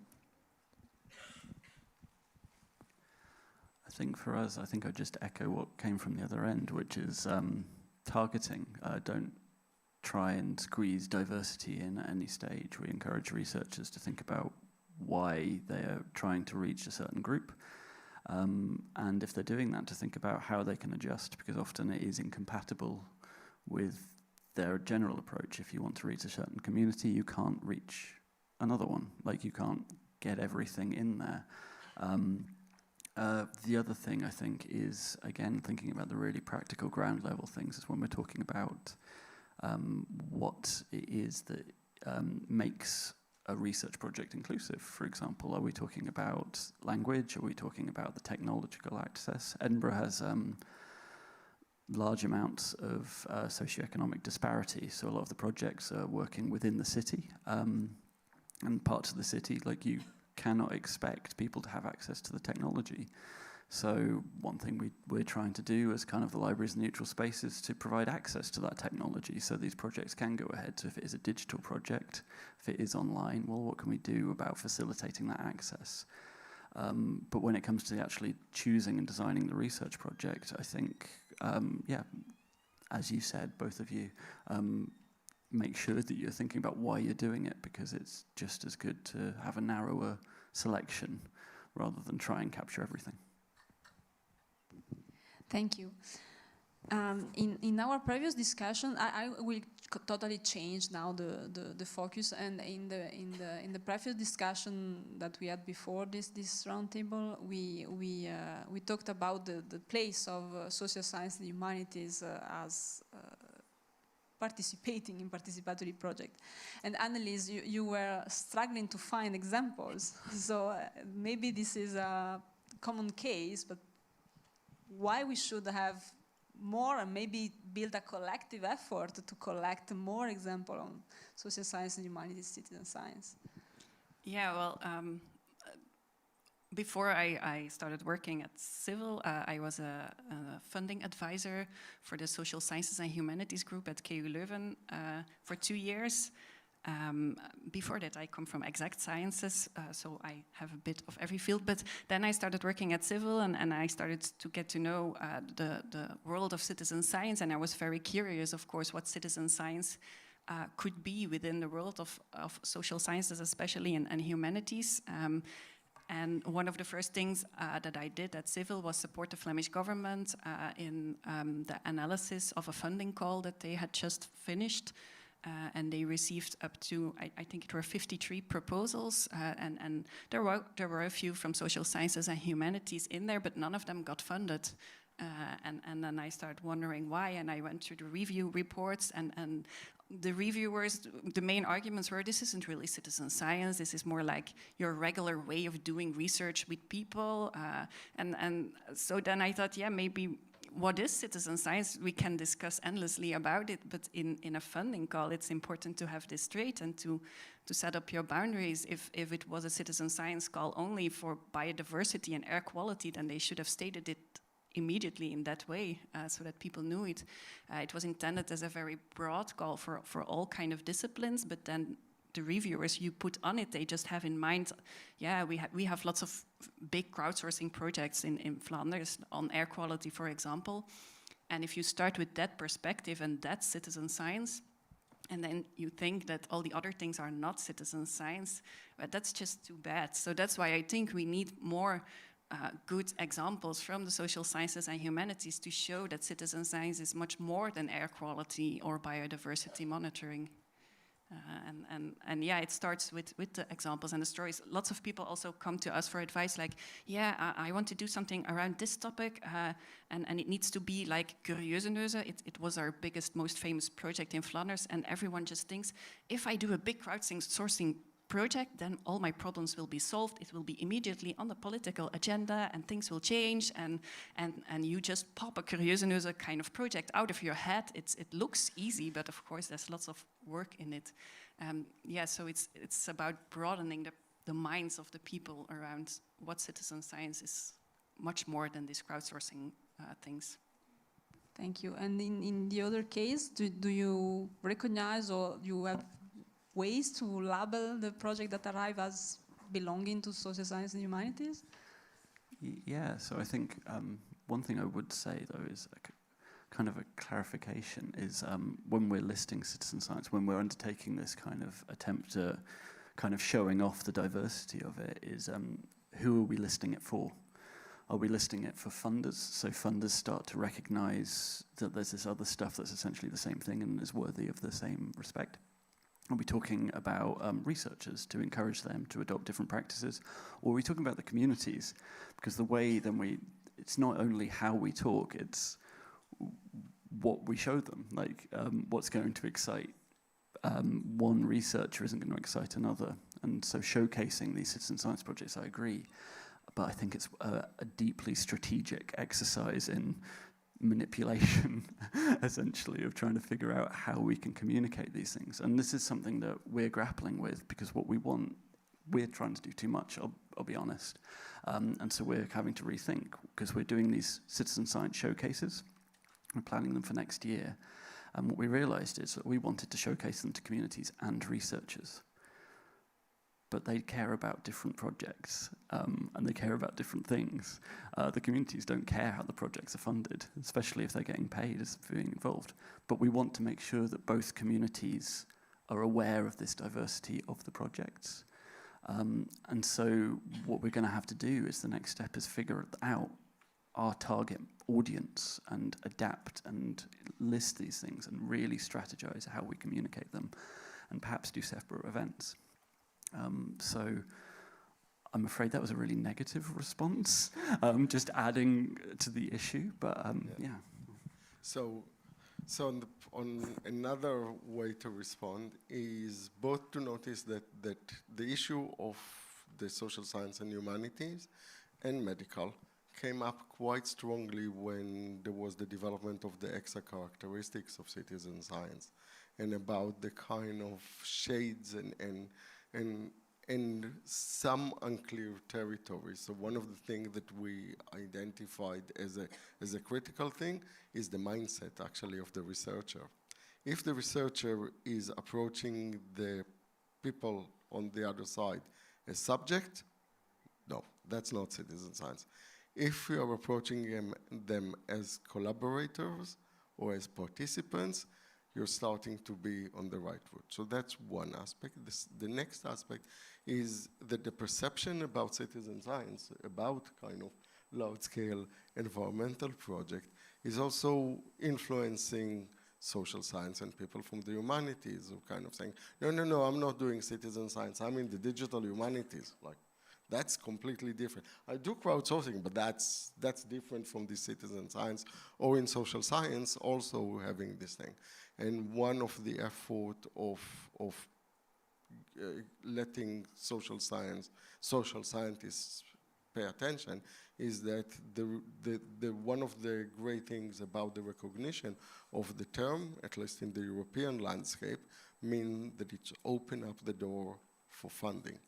I think for us, I think I'd just echo what came from the other end, which is targeting. Don't try and squeeze diversity in at any stage. We encourage researchers to think about why they are trying to reach a certain group. And if they're doing that, to think about how they can adjust, because often it is incompatible with their general approach. If you want to reach a certain community, you can't reach another one. Like, you can't get everything in there. The other thing, I think, is, again, thinking about the really practical ground level things, is when we're talking about what it is that makes a research project inclusive. For example, are we talking about language? Are we talking about the technological access? Edinburgh has large amounts of socioeconomic disparity, so a lot of the projects are working within the city, and parts of the city, like, you cannot expect people to have access to the technology. So one thing we're trying to do as kind of the library's neutral space is to provide access to that technology so these projects can go ahead. So if it is a digital project, if it is online, well, what can we do about facilitating that access? But when it comes to actually choosing and designing the research project, I think, yeah, as you said, both of you, make sure that you're thinking about why you're doing it, because it's just as good to have a narrower selection rather than try and capture everything. Thank you. In our previous discussion, I will totally change now the focus. And in the previous discussion that we had before this roundtable, we talked about the place of social science and humanities as participating in participatory project. And Annelies, you were struggling to find examples. So maybe this is a common case, but why we should have more and maybe build a collective effort to collect more examples on social science and humanities, citizen science? Yeah, well, before I started working at Scivil, I was a funding advisor for the Social Sciences and Humanities group at KU Leuven for 2 years. Before that, I come from exact sciences, so I have a bit of every field. But then I started working at Scivil, and I started to get to know the world of citizen science, and I was very curious, of course, what citizen science could be within the world of social sciences, especially and humanities. And one of the first things that I did at Scivil was support the Flemish government in the analysis of a funding call that they had just finished. And they received up to, I think it were 53 proposals, and there were a few from social sciences and humanities in there, but none of them got funded. And then I started wondering why, and I went through the review reports, and the reviewers, the main arguments were, this isn't really citizen science, this is more like your regular way of doing research with people. And so then I thought, yeah, maybe what is citizen science? We can discuss endlessly about it, but in a funding call, it's important to have this straight and to set up your boundaries. If it was a citizen science call only for biodiversity and air quality, then they should have stated it immediately in that way, so that people knew it. It was intended as a very broad call for all kind of disciplines, but then the reviewers you put on it, they just have in mind, yeah, we have lots of big crowdsourcing projects in Flanders on air quality, for example. And if you start with that perspective and that's citizen science, and then you think that all the other things are not citizen science, but that's just too bad. So that's why I think we need more good examples from the social sciences and humanities to show that citizen science is much more than air quality or biodiversity monitoring. And yeah, it starts with the examples and the stories. Lots of people also come to us for advice like, yeah, I want to do something around this topic, and it needs to be like Curieuze Neuzen. It was our biggest, most famous project in Flanders, and everyone just thinks, if I do a big crowdsourcing project, then all my problems will be solved. It will be immediately on the political agenda, and things will change, and you just pop a Curieuze Neuzen kind of project out of your head. It looks easy, but of course there's lots of work in it. Yeah, so it's about broadening the minds of the people around what citizen science is, much more than these crowdsourcing things. Thank you. And in the other case, do you recognize, or you have ways to label the project that arrive as belonging to social science and humanities? Yeah, so I think one thing I would say, though, is kind of a clarification, is when we're listing citizen science, when we're undertaking this kind of attempt to kind of showing off the diversity of it, is who are we listing it for? Are we listing it for funders? So funders start to recognize that there's this other stuff that's essentially the same thing and is worthy of the same respect. Are we talking about researchers to encourage them to adopt different practices? Or are we talking about the communities? Because the way then it's not only how we talk, it's what we show them. Like what's going to excite one researcher isn't going to excite another. And so showcasing these citizen science projects, I agree. But I think it's a deeply strategic exercise in manipulation, essentially, of trying to figure out how we can communicate these things. And this is something that we're grappling with, because what we want, we're trying to do too much, I'll be honest. And so we're having to rethink, because we're doing these citizen science showcases, we're planning them for next year. And what we realized is that we wanted to showcase them to communities and researchers. But they care about different projects, and they care about different things. The communities don't care how the projects are funded, especially if they're getting paid as being involved. But we want to make sure that both communities are aware of this diversity of the projects. And so what we're going to have to do is the next step is figure out our target audience and adapt and list these things and really strategize how we communicate them, and perhaps do separate events. So I'm afraid that was a really negative response, just adding to the issue, but yeah. So on another way to respond is both to notice that the issue of the social science and humanities and medical came up quite strongly when there was the development of the ECSA characteristics of citizen science, and about the kind of shades and some unclear territories. So one of the things that we identified as a critical thing is the mindset, actually, of the researcher. If the researcher is approaching the people on the other side as subject, no, that's not citizen science. If we are approaching them as collaborators or as participants, you're starting to be on the right route. So that's one aspect. The next aspect is that the perception about citizen science, about kind of large-scale environmental project, is also influencing social science and people from the humanities who kind of saying, no, no, no, I'm not doing citizen science, I'm in the digital humanities. Like, that's completely different. I do crowdsourcing, but that's different from the citizen science, or in social science also having this thing. And one of the effort of letting social scientists pay attention is that one of the great things about the recognition of the term, at least in the European landscape, mean that it's opened up the door for funding.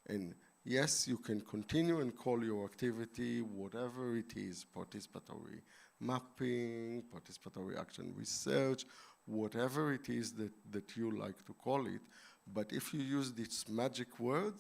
And yes, you can continue and call your activity whatever it is, participatory mapping, participatory action research, whatever it is that you like to call it. But if you use this magic word,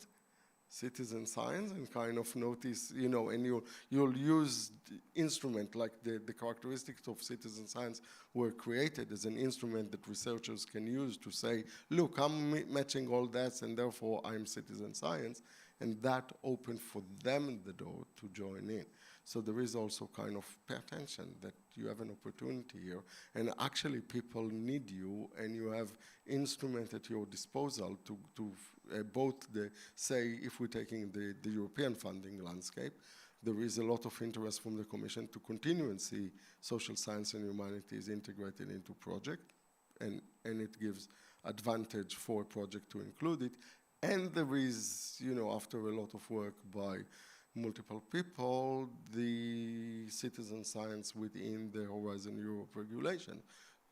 citizen science, and kind of notice, you know, and you'll use instrument, like the characteristics of citizen science were created as an instrument that researchers can use to say, look, I'm matching all that, and therefore I'm citizen science, and that opened for them the door to join in. So there is also kind of pay attention that you have an opportunity here, and actually people need you, and you have instrument at your disposal to both say, if we're taking the European funding landscape, there is a lot of interest from the Commission to continue and see social science and humanities integrated into project, and it gives advantage for a project to include it. And there is, you know, after a lot of work by multiple people, the citizen science within the Horizon Europe regulation.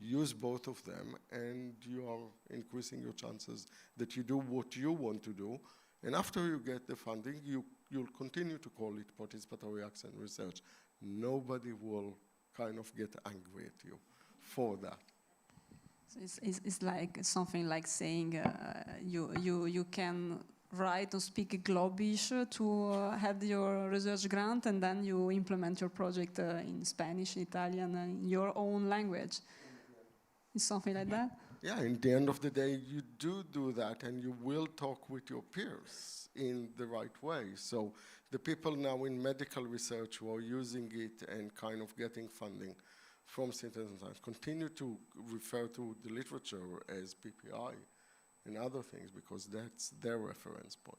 Use both of them, and you are increasing your chances that you do what you want to do. And after you get the funding, you'll continue to call it participatory action research. Nobody will kind of get angry at you for that. So it's like something like saying you can write or speak Globish to have your research grant, and then you implement your project in Spanish, Italian, in your own language. It's something like that? Yeah, in the end of the day, you do that, and you will talk with your peers in the right way. So the people now in medical research who are using it and kind of getting funding from citizen science continue to refer to the literature as PPI and other things, because that's their reference point.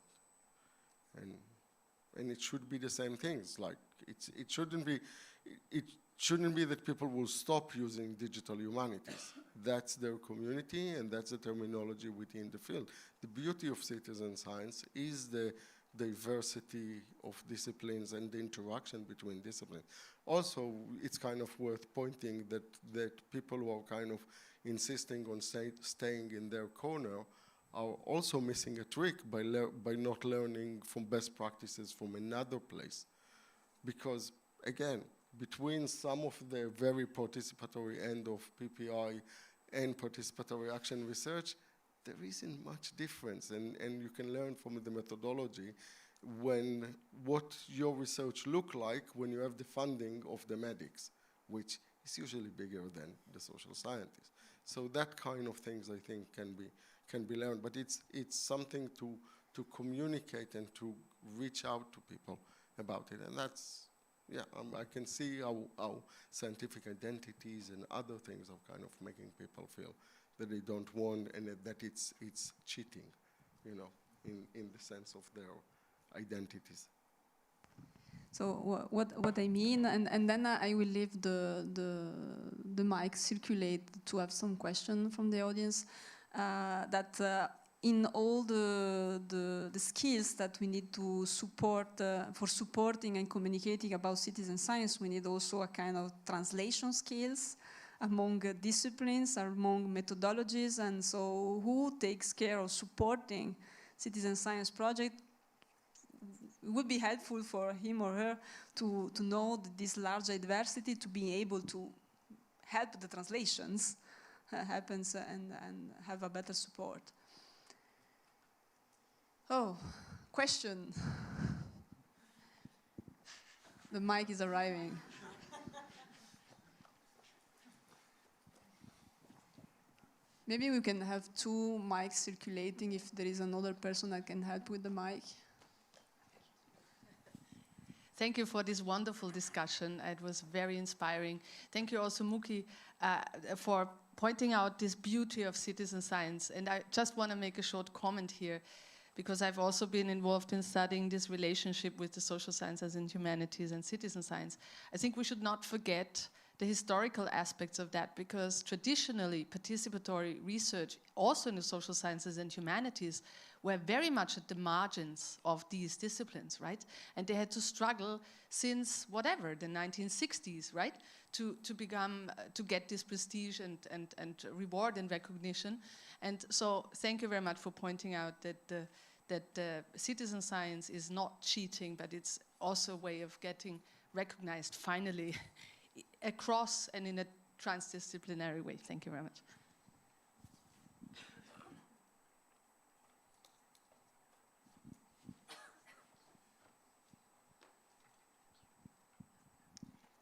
And it should be the same things. Like it shouldn't be that people will stop using digital humanities. That's their community, and that's the terminology within the field. The beauty of citizen science is the diversity of disciplines and the interaction between disciplines. Also, it's kind of worth pointing that people who are kind of insisting on staying in their corner are also missing a trick by not learning from best practices from another place. Because, again, between some of the very participatory end of PPI and participatory action research, there isn't much difference, and you can learn from the methodology when what your research look like when you have the funding of the medics, which is usually bigger than the social scientists. So that kind of things, I think, can be learned, but it's something to communicate and to reach out to people about it, and that's, yeah, I can see how scientific identities and other things are kind of making people feel that they don't want, and that it's cheating, you know, in the sense of their identities. So what I mean, and then I will leave the mic circulate to have some question from the audience. That in all the skills that we need to support for supporting and communicating about citizen science, we need also a kind of translation skills among disciplines, among methodologies, and so who takes care of supporting citizen science project? It would be helpful for him or her to know this large diversity, to be able to help the translations happens and have a better support. Oh, question. The mic is arriving. Maybe we can have 2 mics circulating if there is another person that can help with the mic. Thank you for this wonderful discussion. It was very inspiring. Thank you also, Muki, for pointing out this beauty of citizen science. And I just want to make a short comment here, because I've also been involved in studying this relationship with the social sciences and humanities and citizen science. I think we should not forget the historical aspects of that, because traditionally participatory research, also in the social sciences and humanities, were very much at the margins of these disciplines, right? And they had to struggle since whatever, the 1960s, right? To get this prestige and reward and recognition. And so thank you very much for pointing out that citizen science is not cheating, but it's also a way of getting recognized finally across and in a transdisciplinary way. Thank you very much.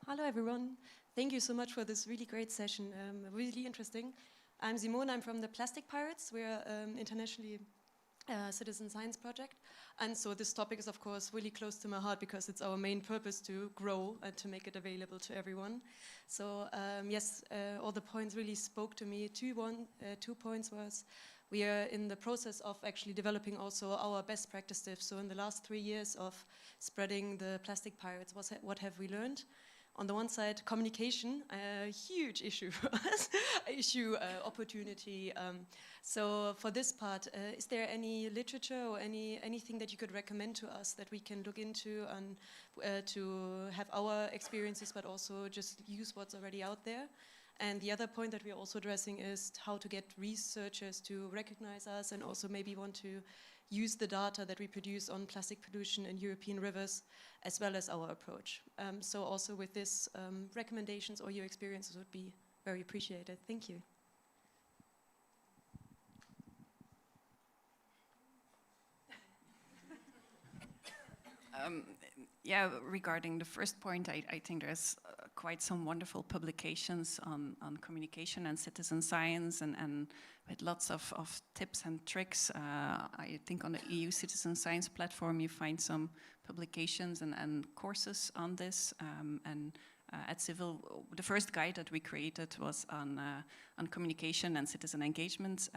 Hello everyone. Thank you so much for this really great session, really interesting. I'm Simone, I'm from the Plastic Pirates. We're internationally citizen science project. And so this topic is of course really close to my heart because it's our main purpose to grow and to make it available to everyone. So yes, all the points really spoke to me. 2 points was, we are in the process of actually developing also our best practice tips. So in the last 3 years of spreading the Plastic Pirates, what have we learned? On the one side, communication, a huge issue for us, opportunity. So for this part, is there any literature or anything that you could recommend to us that we can look into and to have our experiences, but also just use what's already out there? And the other point that we're also addressing is how to get researchers to recognize us and also maybe want to use the data that we produce on plastic pollution in European rivers, as well as our approach. So also with this, recommendations or your experiences would be very appreciated. Thank you. Yeah, regarding the first point, I think there's quite some wonderful publications on communication and citizen science and with lots of tips and tricks. I think on the EU-Citizen.Science platform you find some publications and courses on this. At Scivil, the first guide that we created was on communication and citizen engagement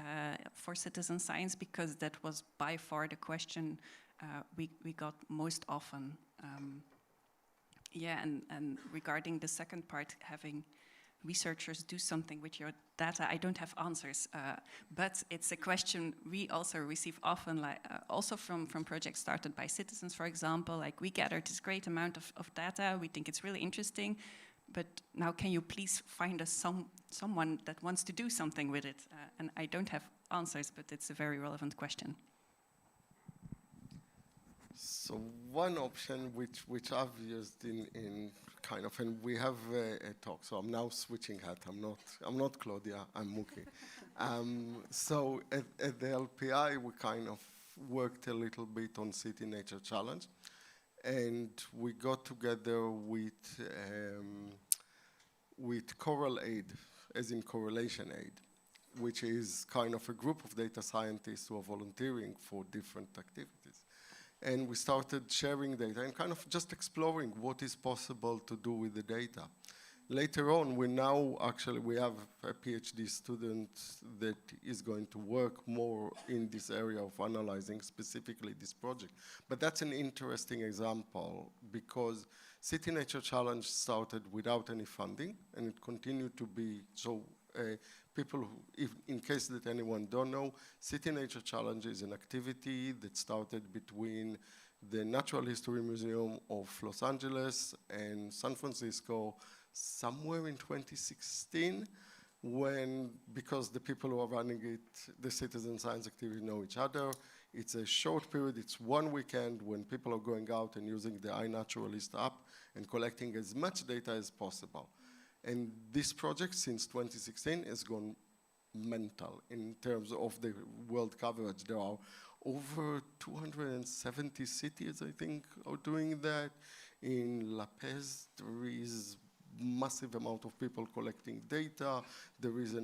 for citizen science, because that was by far the question we got most often. Yeah, and regarding the second part, having researchers do something with your data, I don't have answers, but it's a question we also receive often, like, also from projects started by citizens, for example, like, we gathered this great amount of data, we think it's really interesting, but now can you please find us someone that wants to do something with it? And I don't have answers, but it's a very relevant question. So one option which I've used in kind of, and we have a talk, so I'm now switching hat. I'm not Claudia, I'm Muki. So at the LPI we kind of worked a little bit on City Nature Challenge, and we got together with Coral Aid, as in Correlation Aid, which is kind of a group of data scientists who are volunteering for different activities. And we started sharing data and kind of just exploring what is possible to do with the data. Later on, we have a PhD student that is going to work more in this area of analyzing specifically this project. But that's an interesting example because City Nature Challenge started without any funding, and it continued to be so. People who, in case that anyone don't know, City Nature Challenge is an activity that started between the Natural History Museum of Los Angeles and San Francisco somewhere in 2016, because the people who are running it, the citizen science activity, know each other. It's a short period, it's one weekend when people are going out and using the iNaturalist app and collecting as much data as possible. And this project, since 2016, has gone mental in terms of the world coverage. There are over 270 cities, I think, are doing that. In La Paz, there is massive amount of people collecting data. There is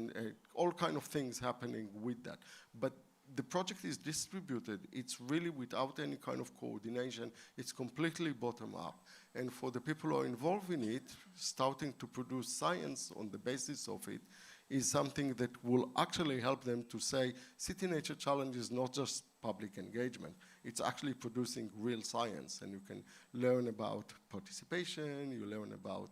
all kind of things happening with that. But the project is distributed. It's really without any kind of coordination. It's completely bottom up. And for the people who are involved in it, starting to produce science on the basis of it is something that will actually help them to say, City Nature Challenge is not just public engagement. It's actually producing real science. And you can learn about participation, you learn about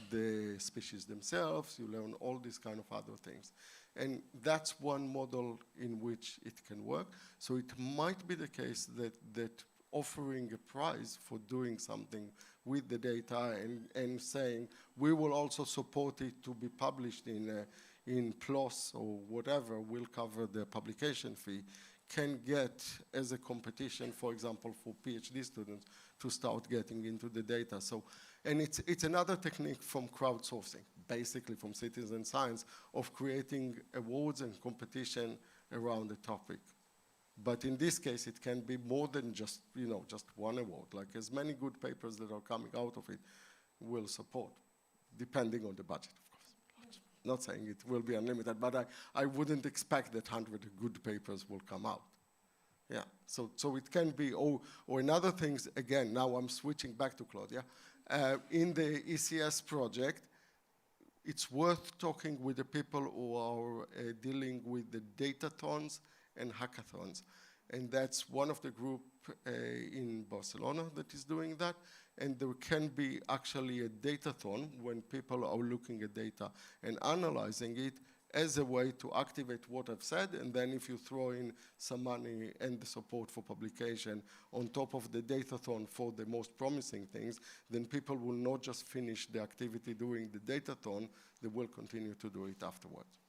the species themselves, you learn all these kind of other things. And that's one model in which it can work. So it might be the case that offering a prize for doing something with the data and saying, we will also support it to be published in PLOS or whatever, will cover the publication fee, can get as a competition, for example, for PhD students to start getting into the data. So, and it's another technique from crowdsourcing, basically from citizen science, of creating awards and competition around the topic. But in this case, it can be more than just, just one award. Like as many good papers that are coming out of it will support, depending on the budget, of course. Not saying it will be unlimited, but I wouldn't expect that 100 good papers will come out. Yeah, so it can be, or in other things, again, now I'm switching back to Claudia. In the ECS project, it's worth talking with the people who are dealing with the datathons and hackathons. And that's one of the group in Barcelona that is doing that. And there can be actually a datathon when people are looking at data and analyzing it as a way to activate what I've said. And then if you throw in some money and the support for publication on top of the datathon for the most promising things, then people will not just finish the activity during the datathon, they will continue to do it afterwards.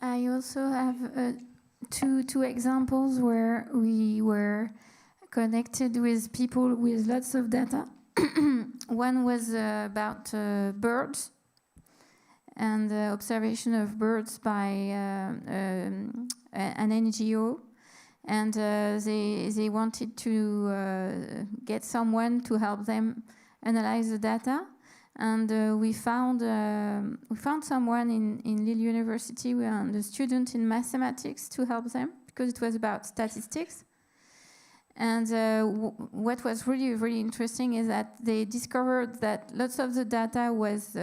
I also have two examples where we were connected with people with lots of data. One was about birds and the observation of birds by an NGO. And they wanted to get someone to help them analyze the data. And we found someone in Lille University, a student in mathematics, to help them because it was about statistics. And what was really, really interesting is that they discovered that lots of the data was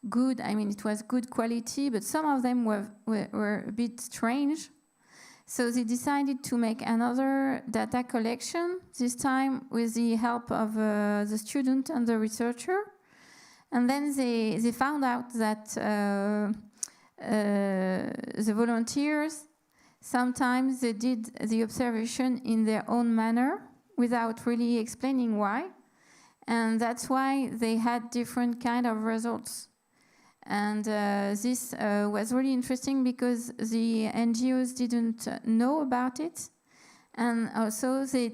good. I mean, it was good quality, but some of them were a bit strange. So they decided to make another data collection, this time with the help of the student and the researcher. And then they found out that the volunteers, sometimes they did the observation in their own manner without really explaining why. And that's why they had different kind of results. And this was really interesting because the NGOs didn't know about it. And also they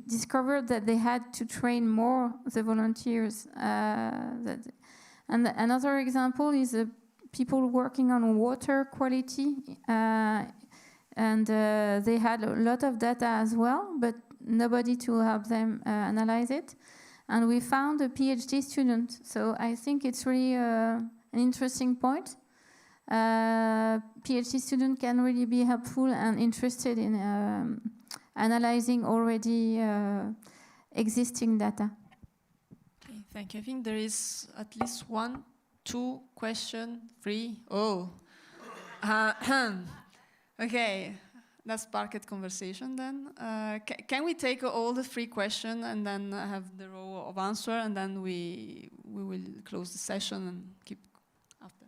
discovered that they had to train more the volunteers. And another example is people working on water quality. And they had a lot of data as well, but nobody to help them analyze it. And we found a PhD student. So I think it's really an interesting point. PhD student can really be helpful and interested in analyzing already existing data. Okay, thank you. I think there is at least 1, 2 questions, 3. Oh. Okay, let's spark a conversation then. Can we take all the 3 questions and then have the row of answer, and then we will close the session and keep after.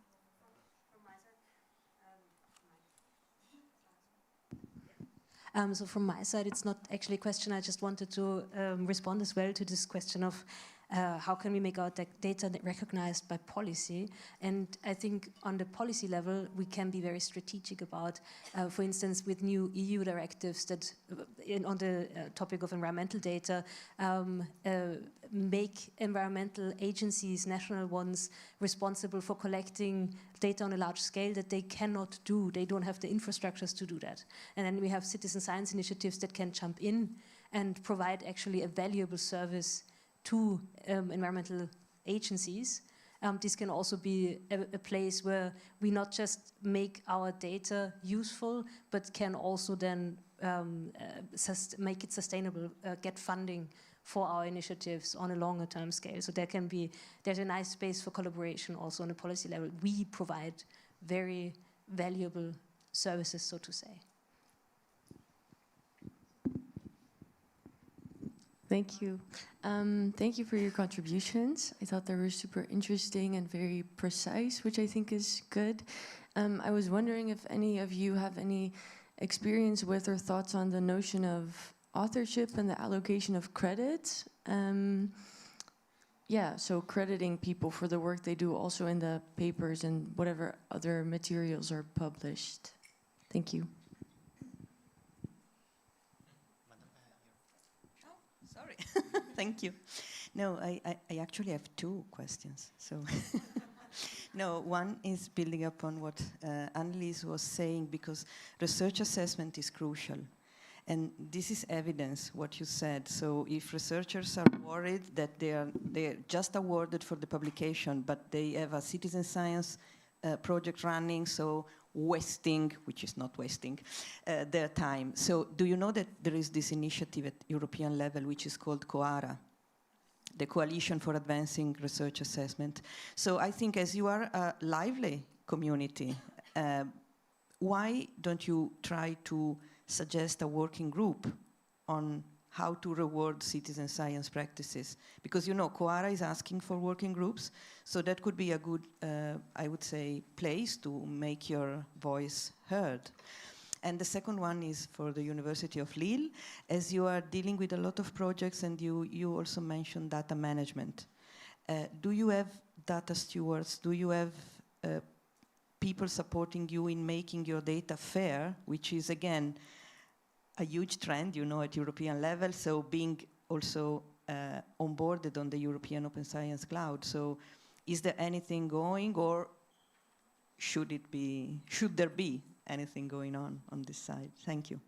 So from my side, it's not actually a question. I just wanted to respond as well to this question of How can we make our data recognized by policy? And I think on the policy level, we can be very strategic about, for instance, with new EU directives that, on the topic of environmental data, make environmental agencies, national ones, responsible for collecting data on a large scale that they cannot do. They don't have the infrastructures to do that. And then we have citizen science initiatives that can jump in and provide actually a valuable service to environmental agencies. This can also be a place where we not just make our data useful, but can also then make it sustainable, get funding for our initiatives on a longer term scale. So there's a nice space for collaboration also on a policy level. We provide very valuable services, so to say. Thank you. Thank you for your contributions. I thought they were super interesting and very precise, which I think is good. I was wondering if any of you have any experience with or thoughts on the notion of authorship and the allocation of credit. Yeah, so crediting people for the work they do also in the papers and whatever other materials are published. Thank you. Sorry, thank you. No, I actually have two questions. So, no, one is building up on what Annelies was saying, because research assessment is crucial. And this is evidence, what you said. So if researchers are worried that they're just awarded for the publication, but they have a citizen science project running, so wasting, which is not wasting, their time. So do you know that there is this initiative at European level which is called COARA, the Coalition for Advancing Research Assessment? So I think as you are a lively community, why don't you try to suggest a working group on how to reward citizen science practices? Because, you know, COARA is asking for working groups, so that could be a good, I would say, place to make your voice heard. And the second one is for the University of Lille. As you are dealing with a lot of projects, and you also mentioned data management, do you have data stewards? Do you have people supporting you in making your data fair, which is, again, a huge trend, you know, at European level, so being also onboarded on the European Open Science Cloud. So is there anything going, or should there be anything going on this side? Thank you.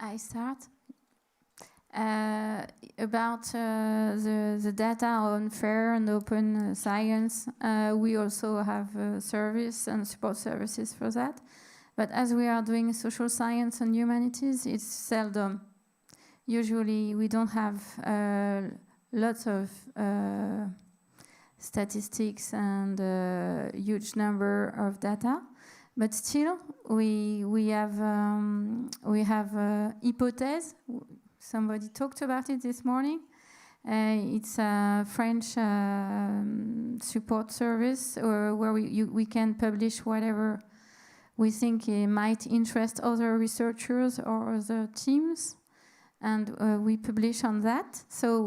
I start. About the data on fair and open science, we also have service and support services for that. But as we are doing social science and humanities, it's seldom. Usually we don't have lots of statistics and huge number of data. But still, we have hypothèse. Somebody talked about it this morning. It's a French support service where we can publish whatever we think might interest other researchers or other teams, and we publish on that. So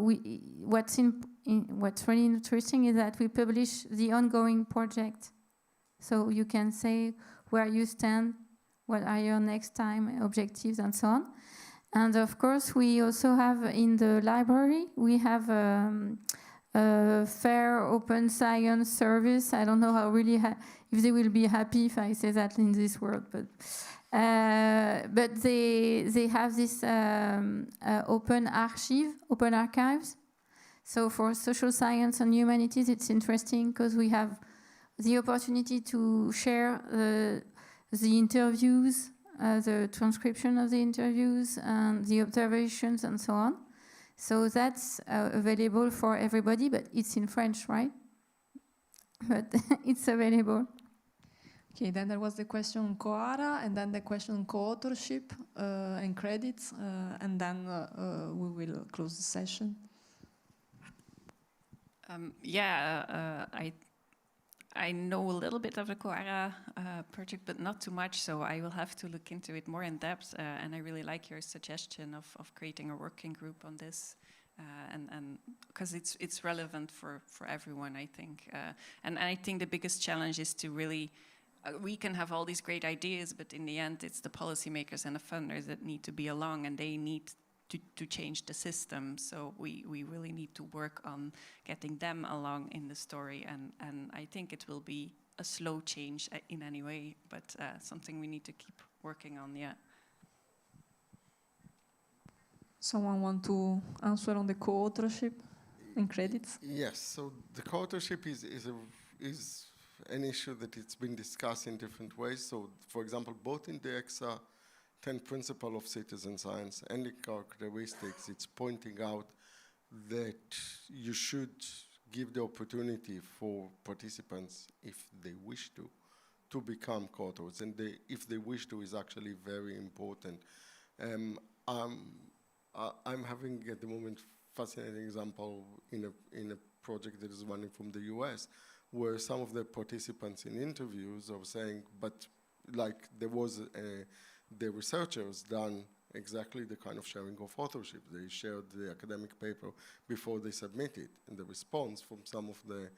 what's really interesting is that we publish the ongoing project. So you can say where you stand, what are your next time objectives, and so on. And of course, we also have in the library, we have a fair open science service. I don't know how really if they will be happy if I say that in this world, but they have this open archives. So for social science and humanities, it's interesting because we have the opportunity to share the interviews, the transcription of the interviews, and the observations, and so on. So that's available for everybody, but it's in French, right? But it's available. Okay, then there was the question on COARA, and then the question on co-authorship and credits, and then we will close the session. I know a little bit of the COARA project, but not too much, so I will have to look into it more in depth. And I really like your suggestion of creating a working group on this, and because it's relevant for everyone, I think. And I think the biggest challenge is to really, we can have all these great ideas, but in the end, it's the policymakers and the funders that need to be along, and they need to change the system. So we really need to work on getting them along in the story, and I think it will be a slow change in any way, but something we need to keep working on, yeah. Someone want to answer on the co-authorship and credits? Yes, so the co-authorship is an issue that it's been discussed in different ways. So, for example, both in the ECSA 10 principles of citizen science and the characteristics, it's pointing out that you should give the opportunity for participants, if they wish to become co-authors. And if they wish to is actually very important. I'm having at the moment fascinating example in a project that is running from the US, where some of the participants in interviews are saying, but like there was the researchers done exactly the kind of sharing of authorship. They shared the academic paper before they submit it. And the response from some of the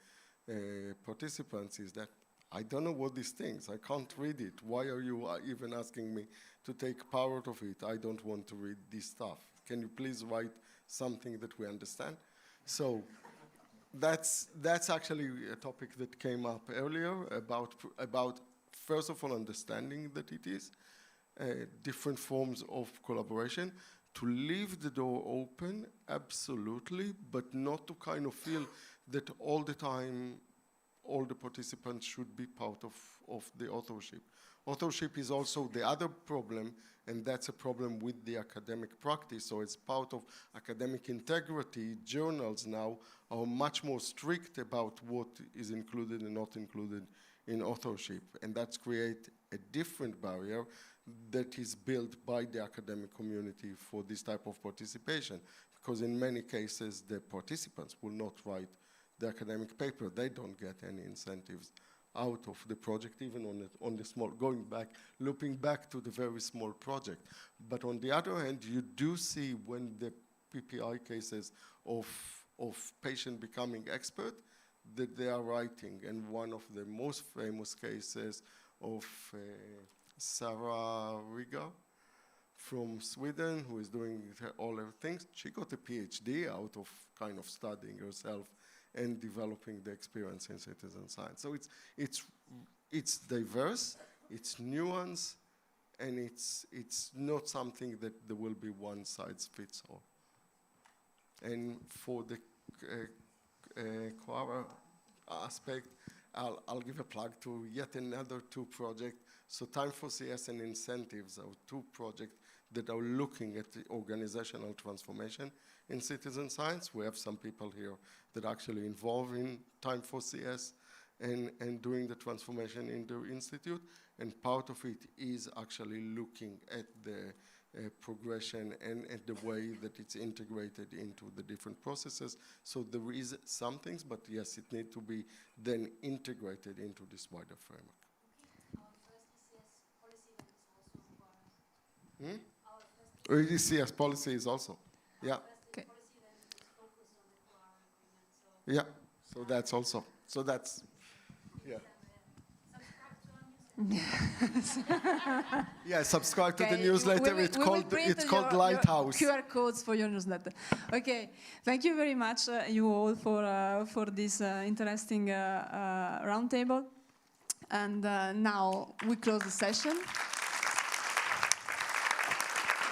participants is that, I don't know what these things, I can't read it. Why are you even asking me to take part of it? I don't want to read this stuff. Can you please write something that we understand? So that's actually a topic that came up earlier about first of all, understanding that it is different forms of collaboration, to leave the door open, absolutely, but not to kind of feel that all the time all the participants should be part of the authorship. Authorship is also the other problem, and that's a problem with the academic practice. So as part of academic integrity, journals now are much more strict about what is included and not included in authorship. And that's create a different barrier that is built by the academic community for this type of participation. Because in many cases, the participants will not write the academic paper. They don't get any incentives out of the project, even on the small, looping back to the very small project. But on the other hand, you do see when the PPI cases of patient becoming expert, that they are writing. And one of the most famous cases of Sarah Riga from Sweden, who is doing all her things, she got a PhD out of kind of studying herself and developing the experience in citizen science. So it's diverse, it's nuanced, and it's not something that there will be one size fits all. And for the COARA aspect, I'll give a plug to yet another two projects. So Time for CS and Incentives are two projects that are looking at the organizational transformation in citizen science. We have some people here that are actually involved in Time for CS and doing the transformation in the institute. And part of it is actually looking at the progression and at the way that it's integrated into the different processes. So there is some things, but yes, it needs to be then integrated into this wider framework. Our ECS policy is also, yeah. Okay. Yeah, so that's also, so that's, yeah. Yeah, subscribe to the newsletter. It's called Lighthouse. Your QR codes for your newsletter. Okay, thank you very much, you all, for this interesting roundtable. And now we close the session.